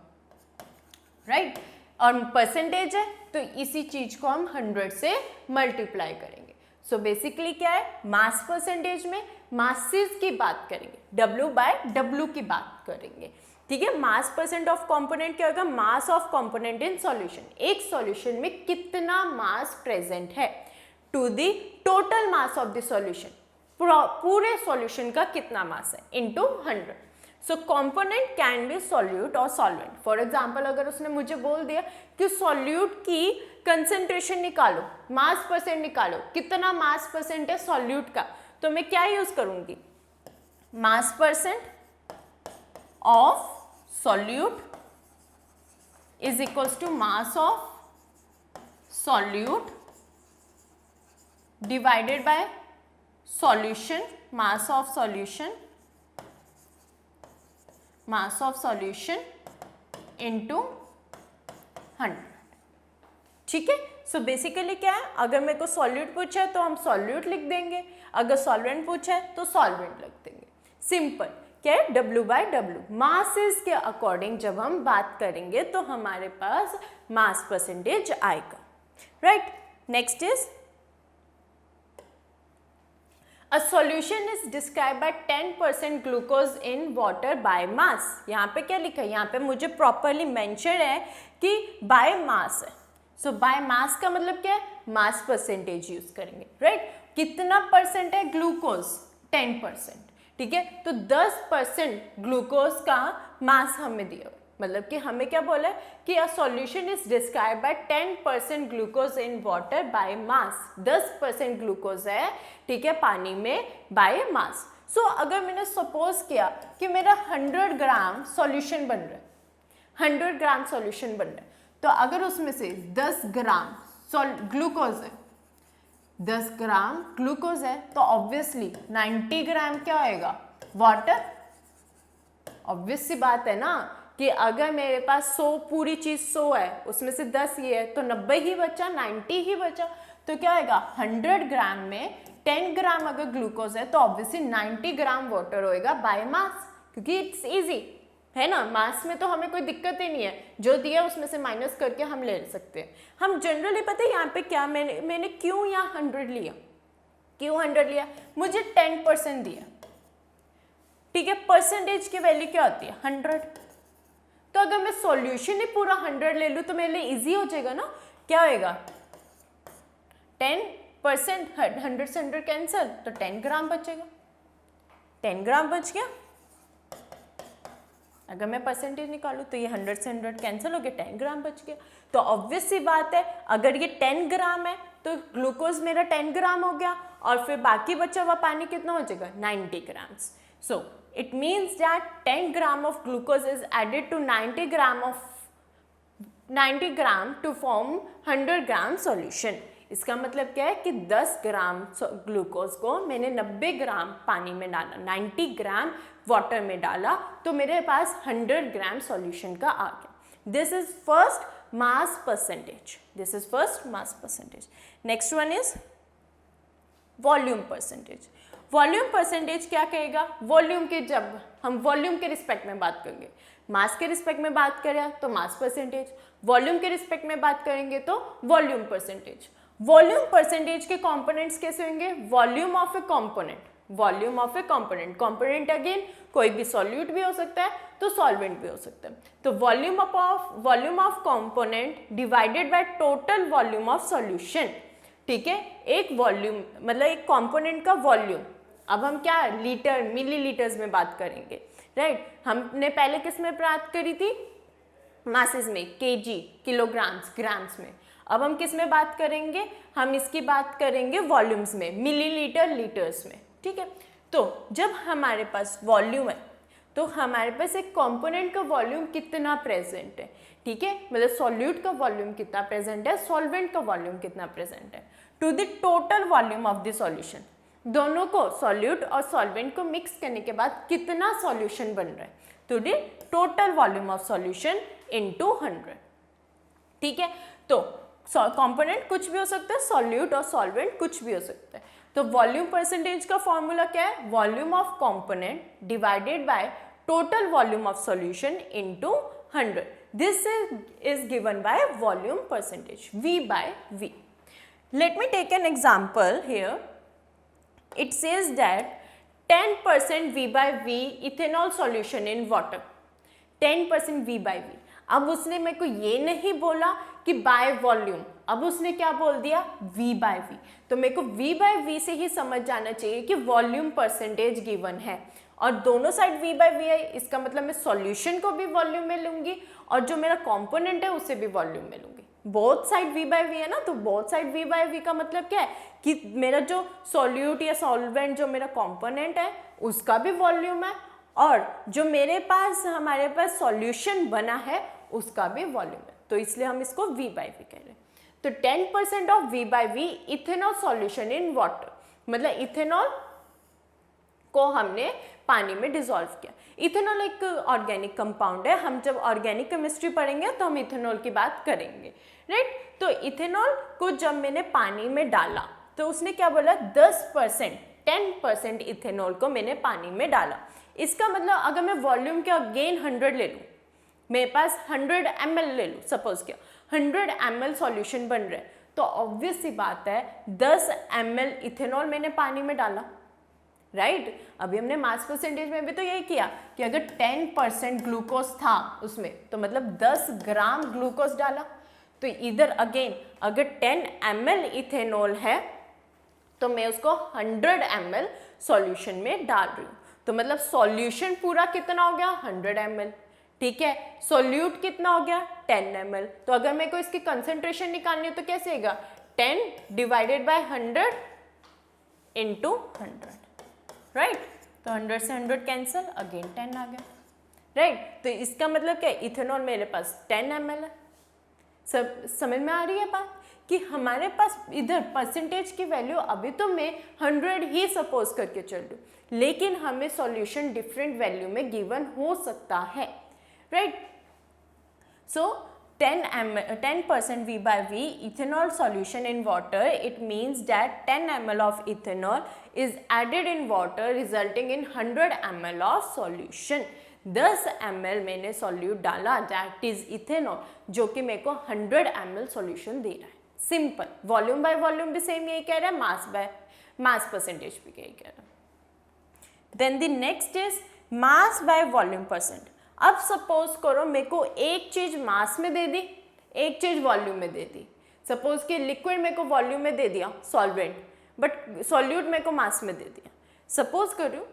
राइट। और परसेंटेज है तो इसी चीज को हम 100 से मल्टीप्लाई करेंगे। सो बेसिकली क्या है, मास परसेंटेज में मासेस की बात करेंगे, W/W की बात करेंगे, ठीक है। मास परसेंट ऑफ कंपोनेंट क्या होगा, mass of component in solution. एक सॉल्यूशन में कितना मास प्रेजेंट है to the total mass of the solution, पूरे सॉल्यूशन का कितना मास है into 100। So component can be solute or solvent. For example अगर उसने मुझे बोल दिया कि सॉल्यूट की कंसेंट्रेशन निकालो, मास परसेंट निकालो, कितना मास परसेंट है सॉल्यूट का, तो मैं क्या यूज करूंगी, mass percent of solute is equals to mass of solute divided by solution, mass of solution into 100, ठीक है। सो बेसिकली क्या है, अगर मेरे को सॉल्यूट पूछा है तो हम सॉल्यूट लिख देंगे, अगर सॉल्वेंट पूछा है तो सॉल्वेंट लिख देंगे। सिंपल, क्या है, W/W। मासेस के अकॉर्डिंग जब हम बात करेंगे तो हमारे पास मास परसेंटेज आएगा, right. Next is A solution is described by 10% glucose in water by mass। यहाँ पे क्या लिखा है, यहाँ पे मुझे प्रॉपरली मेंशन है कि बाय मास है। सो बाय मास का मतलब क्या है, मास परसेंटेज यूज करेंगे, राइट। कितना परसेंट है ग्लूकोज, 10%, ठीक है। तो 10% ग्लूकोज का मास हमें दिया, मतलब कि हमें क्या बोला है कि a solution is describe by 10% glucose in water by mass. 10% glucose है, ठीक है, पानी में बाय मास। सो अगर मैंने सपोज किया कि मेरा 100 ग्राम सॉल्यूशन बन रहा है, 100 ग्राम सॉल्यूशन बन रहा है, तो अगर उसमें से 10 ग्राम ग्लूकोज है, 10 ग्राम ग्लूकोज है, तो ऑब्वियसली 90 ग्राम क्या होएगा, वाटर। ऑब्वियस सी बात है ना कि अगर मेरे पास 100 पूरी चीज 100 है, उसमें से 10 ये है, तो 90 ही बचा, 90 ही बचा। तो क्या होगा, 100 ग्राम में 10 ग्राम अगर ग्लूकोज है तो ऑब्वियसली 90 ग्राम वाटर होएगा बाय मास, क्योंकि इट्स इजी है ना। मास में तो हमें कोई दिक्कत ही नहीं है, जो दिया उसमें से माइनस करके हम ले सकते हैं। हम जनरली पता है यहाँ पे क्या, मैंने क्यों यहाँ 100 लिया, क्यों 100 लिया, मुझे 10% दिया, ठीक है। परसेंटेज की वैल्यू क्या होती है, 100। तो अगर मैं सॉल्यूशन ही पूरा 100 ले लूँ तो मेरे लिए इजी हो जाएगा ना। क्या होएगा, 10%, 100 से 100 कैंसिल, तो 10 ग्राम बचेगा, 10 ग्राम बच गया। अगर मैं परसेंटेज निकालूँ तो ये 100 से 100 कैंसिल हो गया, 10 ग्राम बच गया। तो ऑब्वियस सी बात है, अगर ये 10 ग्राम है तो ग्लूकोज मेरा 10 ग्राम हो गया, और फिर बाकी बचा हुआ पानी कितना हो जाएगा, 90 grams. So it means that 10 gram of glucose is added to 90 gram to form 100 gram solution। इसका मतलब क्या है कि 10 ग्राम ग्लूकोज को मैंने 90 ग्राम पानी में डाला, 90 ग्राम वाटर में डाला, तो मेरे पास 100 ग्राम सॉल्यूशन का आ गया। This is first mass percentage, this is first mass percentage. Next one is volume percentage. Volume percentage क्या कहेगा, वॉल्यूम के, जब हम वॉल्यूम के रिस्पेक्ट में बात करेंगे, मास के रिस्पेक्ट में बात करें तो मास परसेंटेज, वॉल्यूम के रिस्पेक्ट में बात करेंगे तो वॉल्यूम परसेंटेज। वॉल्यूम परसेंटेज के कंपोनेंट्स कैसे होंगे, volume of A component, volume of A component, component again कोई भी सॉल्यूट भी हो सकता है तो सॉल्वेंट भी हो सकता है। तो volume of component divided by total volume of solution, ठीक है। एक वॉल्यूम मतलब एक कंपोनेंट का वॉल्यूम, अब हम क्या लीटर मिलीलीटर्स में बात करेंगे, राइट। हमने पहले किस में बात करी थी, मासेस में, केजी, किलोग्राम्स, ग्राम्स में। अब हम किस में बात करेंगे, हम इसकी बात करेंगे वॉल्यूम्स में, मिलीलीटर, लीटर्स में, ठीक है। तो जब हमारे पास वॉल्यूम है तो हमारे पास एक कंपोनेंट का वॉल्यूम कितना प्रेजेंट है, ठीक है, मतलब सॉल्यूट का वॉल्यूम कितना प्रेजेंट है, सॉल्वेंट का वॉल्यूम कितना प्रेजेंट है, to the total volume of the solution. दोनों को, सॉल्यूट और सॉल्वेंट को मिक्स करने के बाद कितना सॉल्यूशन बन रहा है, to the total volume of solution into 100, ठीक है, तो कंपोनेंट कुछ भी हो सकता है, सॉल्यूट और सॉल्वेंट कुछ भी हो सकता है। तो वॉल्यूम परसेंटेज का फॉर्मूला क्या है, volume of component divided by total volume of solution into 100. This is given by volume percentage, V by V. Let me take an example here. It says that 10% V by V ethanol solution in water. 10% V by V. अब उसने मेरे को ये नहीं बोला कि by volume, अब उसने क्या बोल दिया, V by V. तो मेरे को V by V से ही समझ जाना चाहिए कि वॉल्यूम परसेंटेज गिवन है और दोनों साइड V by V है, इसका मतलब मैं सॉल्यूशन को भी वॉल्यूम में लूंगी और जो मेरा कंपोनेंट है उसे भी वॉल्यूम में लूंगी. Both side V by V है ना, तो both side V by V का मतलब क्या है कि मेरा जो सॉल्यूट या सॉल्वेंट जो मेरा कंपोनेंट है उसका भी वॉल्यूम है और जो हमारे पास सॉल्यूशन बना है उसका भी वॉल्यूम है, तो इसलिए हम इसको V by V कह रहे हैं. तो 10% of V by V ethanol solution in water, मतलब इथेनॉल को हमने पानी में डिसॉल्व किया. इथेनॉल एक ऑर्गेनिक कंपाउंड है, हम जब ऑर्गेनिक केमिस्ट्री पढ़ेंगे तो हम इथेनॉल की बात करेंगे, राइट. तो इथेनॉल को जब मैंने पानी में डाला तो उसने क्या बोला, 10% इथेनॉल को मैंने पानी में डाला. इसका मतलब अगर मैं वॉल्यूम के अगेन 100 ले लूँ, मेरे पास 100 ml ले लूँ, सपोज क्या 100 ml सॉल्यूशन बन रहा है, तो ऑब्वियस सी बात है 10 ml इथेनॉल मैंने पानी में डाला, राइट. अभी हमने मास परसेंटेज में भी तो यही किया कि अगर 10% ग्लूकोज था उसमें तो मतलब 10 ग्राम ग्लूकोज डाला. तो इधर अगेन अगर 10 ml इथेनॉल है तो मैं उसको 100 ml सॉल्यूशन में डाल रही हूँ, तो मतलब सॉल्यूशन पूरा कितना हो गया, 100 ml, ठीक है. सॉल्यूट कितना हो गया, 10 ml. तो अगर मेरे को इसकी कंसेंट्रेशन निकालनी है तो कैसे होगा, 10 डिवाइडेड बाय 100 इंटू 100, राइट. तो 100 से 100 कैंसिल, अगेन 10 आ गया, राइट. तो इसका मतलब क्या है, इथेनॉल मेरे पास 10 ml है. सब समझ में आ रही है बात कि हमारे पास इधर परसेंटेज की वैल्यू अभी तो मैं 100 ही सपोज करके चल रही हूँ, लेकिन हमें सॉल्यूशन डिफरेंट वैल्यू में गिवन हो सकता है, right. So 10% V by V ethanol solution in water, it means that 10 ml of ethanol is added in water resulting in 100 ml of solution. 10 ml मैंने सॉल्यूट डाला, that is ethanol, जो कि मेरे को 100 ml सॉल्यूशन दे रहा है. Simple. Volume by volume भी same यही कह रहा है, मास बाय मास परसेंटेज भी यही कह रहा है. Then the next is mass by volume percent. अब सपोज करो मेरे को एक चीज मास में दे दी, एक चीज वॉल्यूम में दे दी. सपोज कि लिक्विड मेरे को वॉल्यूम में दे दिया सॉल्वेंट, बट सॉल्यूट मेरे को मास में दे दिया. सपोज करो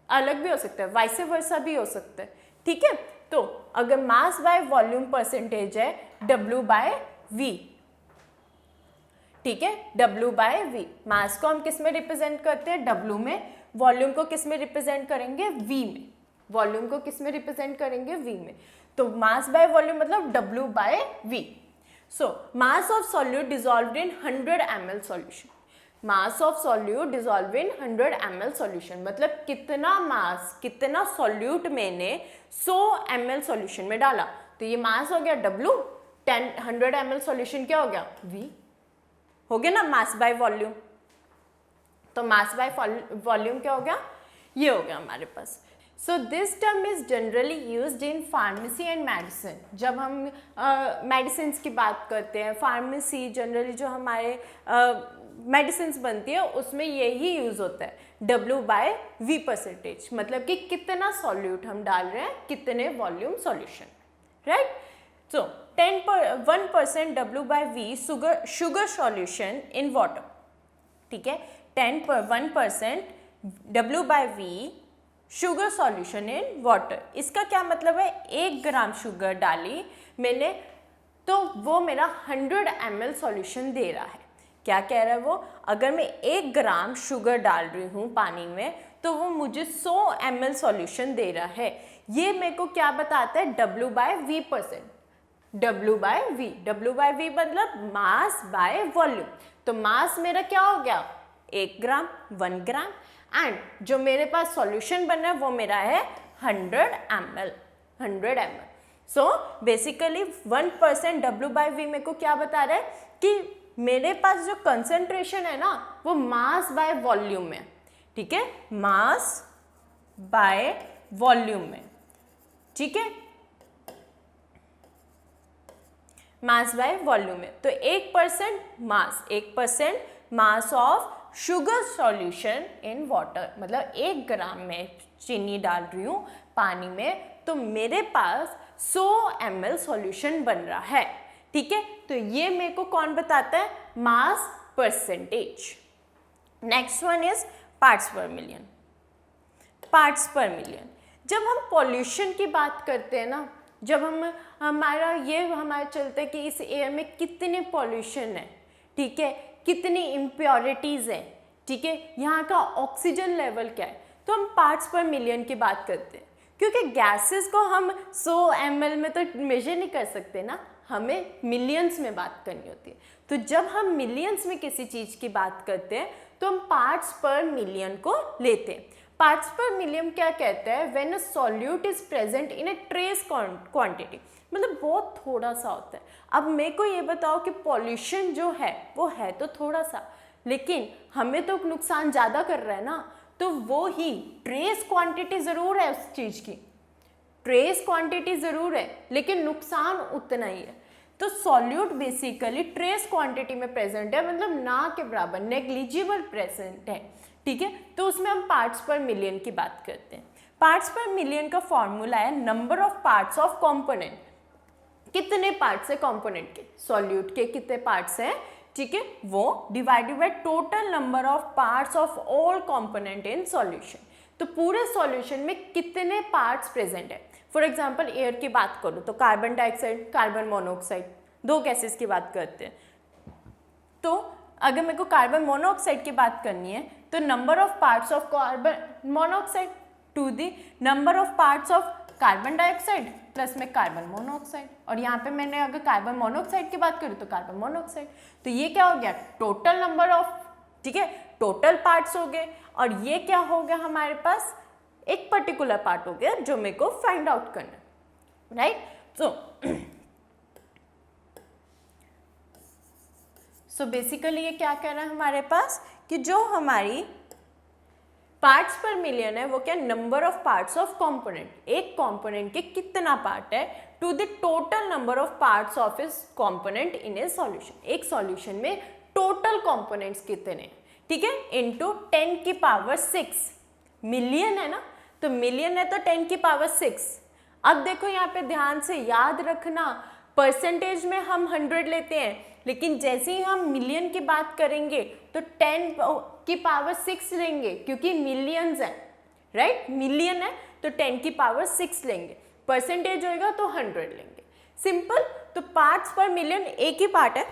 अलग भी हो सकता है, वाइस वर्सा भी हो सकता है, ठीक है. तो अगर मास बाय वॉल्यूम परसेंटेज है W बाय V, ठीक है, W बाय V. मास को हम किस में रिप्रेजेंट करते हैं, W में. वॉल्यूम को किस में रिप्रेजेंट करेंगे, V में. वॉल्यूम को किस में रिप्रेजेंट करेंगे, V में. तो मास बाय वॉल्यूम मतलब W by V. So mass of solute dissolved in 100 ml solution. Mass of solute dissolve in 100 ml solution मतलब कितना मास, कितना सॉल्यूट मैंने 100 ml सॉल्यूशन में डाला. तो ये मास हो गया W, 100 ml सॉल्यूशन क्या हो गया, V हो गया ना, मास बाय वॉल्यूम. तो मास बाय वॉल्यूम क्या हो गया, ये हो गया हमारे पास. So this term is generally used in pharmacy and medicine. जब हम मेडिसिन की बात करते हैं, फार्मेसी जनरली जो हमारे मेडिसिन बनती है उसमें यही यूज होता है, W बाय V परसेंटेज, मतलब कि कितना सॉल्यूट हम डाल रहे हैं, कितने volume solution, right. So 1% W by V sugar solution in water, ठीक है. 1% W by V sugar solution in water. इसका क्या मतलब है, 1 ग्राम शुगर डाली मैंने तो वो मेरा 100 ml सॉल्यूशन दे रहा है. क्या कह रहा है वो, अगर मैं 1 ग्राम शुगर डाल रही हूँ पानी में तो वो मुझे 100 ml सॉल्यूशन दे रहा है. ये मेरे को क्या बताता है, W by V percent. W by V, W by V मतलब मास बाय वॉल्यूम. तो मास मेरा क्या हो गया, 1 ग्राम, 1 ग्राम, एंड जो मेरे पास सॉल्यूशन बना है वो मेरा है 100 ml. सो बेसिकली 1% W/V मेरे को क्या बता रहा है कि मेरे पास जो कंसंट्रेशन है ना वो मास बाय वॉल्यूम में, ठीक है, मास बाय वॉल्यूम में, ठीक है, मास बाय वॉल्यूम में। तो 1% mass of sugar solution in water, मतलब 1 ग्राम में चीनी डाल रही हूँ पानी में, तो मेरे पास 100 ml सॉल्यूशन बन रहा है, ठीक है। तो ये मेरे को कौन बताता है, mass percentage. Next one is parts per million. Parts per million, जब हम पॉल्यूशन की बात करते हैं ना, जब हमारा चलता है कि इस एयर में कितने पॉल्यूशन है, ठीक है, कितनी इम्प्योरिटीज़ हैं, ठीक है, यहाँ का ऑक्सीजन लेवल क्या है, तो हम पार्ट्स पर मिलियन की बात करते हैं। क्योंकि गैसेस को हम 100 ml में तो मेजर नहीं कर सकते ना, हमें मिलियंस में बात करनी होती है। तो जब हम मिलियंस में किसी चीज़ की बात करते हैं तो हम पार्ट्स पर मिलियन को लेते हैं। पार्ट्स पर मिलियन क्या कहता है, when a solute is present in A trace quantity, मतलब बहुत थोड़ा सा होता है। अब मेरे को ये बताओ कि पॉल्यूशन जो है वो है तो थोड़ा सा, लेकिन हमें तो नुकसान ज़्यादा कर रहा है ना, तो वो ही ट्रेस क्वांटिटी ज़रूर है उस चीज़ की, ट्रेस क्वांटिटी ज़रूर है, लेकिन नुकसान उतना ही है। तो सॉल्यूट बेसिकली ट्रेस क्वांटिटी में प्रेजेंट है, मतलब ना के बराबर, नेग्लिजिबल प्रेजेंट है, ठीक है। तो उसमें हम पार्ट्स पर मिलियन की बात करते हैं। पार्ट्स पर मिलियन का फॉर्मूला है number of parts of component, कितने पार्ट्स है कॉम्पोनेंट के, सॉल्यूट के कितने पार्ट्स हैं, ठीक है, वो divided by total number of parts of all component in solution. तो पूरे सॉल्यूशन में कितने पार्ट्स प्रेजेंट है। फॉर एग्जांपल एयर की बात करूँ तो carbon dioxide, carbon monoxide, 2 gases की बात करते हैं। तो अगर मेरे को कार्बन मोनोऑक्साइड की बात करनी है तो number of parts of carbon monoxide to the number of parts of carbon dioxide plus में कार्बन मोनोऑक्साइड, और यहाँ पे मैंने अगर कार्बन मोनोऑक्साइड की बात करूँ तो कार्बन मोनोऑक्साइड। तो ये क्या हो गया, टोटल नंबर ऑफ, ठीक है, टोटल पार्ट्स हो गए। और ये क्या हो गया, हमारे पास एक पर्टिकुलर पार्ट हो गया जो मेरे को फाइंड आउट करना, राइट। सो बेसिकली ये क्या कह रहा है हमारे पास कि जो हमारी पार्ट्स पर मिलियन है वो क्या, number of parts of component, एक कंपोनेंट के कितना पार्ट है, to the total number of parts of इस कंपोनेंट इन ए सॉल्यूशन, एक सॉल्यूशन में टोटल कंपोनेंट्स कितने, ठीक है, इनटू 10 की पावर 6, मिलियन है ना, तो मिलियन है तो 10 की पावर 6। अब देखो यहाँ पे ध्यान से याद रखना, परसेंटेज में हम 100 लेते हैं, लेकिन जैसे ही हम मिलियन की बात करेंगे तो 10 की पावर 6 लेंगे, क्योंकि मिलियंस है, राइट, मिलियन है तो 10 की पावर 6 लेंगे, परसेंटेज होएगा तो 100 लेंगे, सिंपल। तो पार्ट्स पर मिलियन एक ही पार्ट है,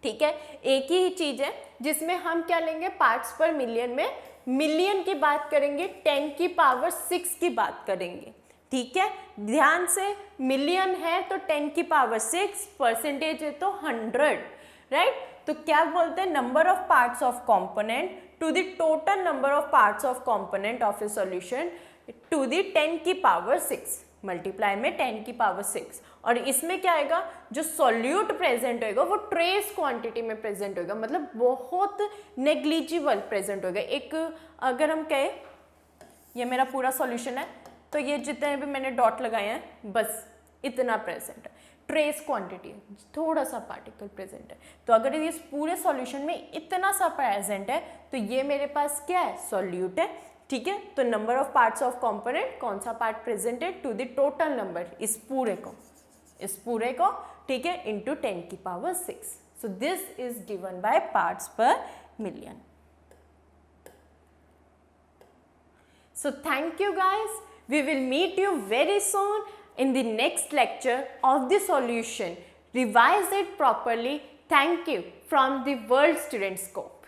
ठीक है, एक ही चीज है जिसमें हम क्या लेंगे, पार्ट्स पर मिलियन में मिलियन की बात करेंगे, 10 की पावर 6 की बात करेंगे, ठीक है। ध्यान से, मिलियन है तो 10 की पावर 6, परसेंटेज है तो 100, राइट। तो क्या बोलते हैं, number of parts of component to the total number of parts of component of a solution to the 10 की पावर 6 मल्टीप्लाई में 10 की पावर 6। और इसमें क्या आएगा, जो सॉल्यूट प्रेजेंट होगा वो ट्रेस क्वांटिटी में प्रेजेंट होगा, मतलब बहुत नेग्लिजिबल प्रेजेंट होगा। एक अगर हम कहें ये मेरा पूरा सॉल्यूशन है तो ये जितने भी मैंने डॉट लगाए हैं बस इतना प्रेजेंट है, ट्रेस क्वांटिटी है, थोड़ा सा पार्टिकल प्रेजेंट है। तो अगर इस पूरे सॉल्यूशन में इतना सा प्रेजेंट है तो ये मेरे पास क्या है, सॉल्यूट है, ठीक है। तो number of parts of component, कौन सा पार्ट प्रेजेंट है, टू द टोटल नंबर, इस पूरे को, ठीक है, इंटू 10 की power 6। So this is given by parts per million. So thank you guys. We will meet you very soon in the next lecture of the solution. Revise it properly. Thank you from the World Student Scope.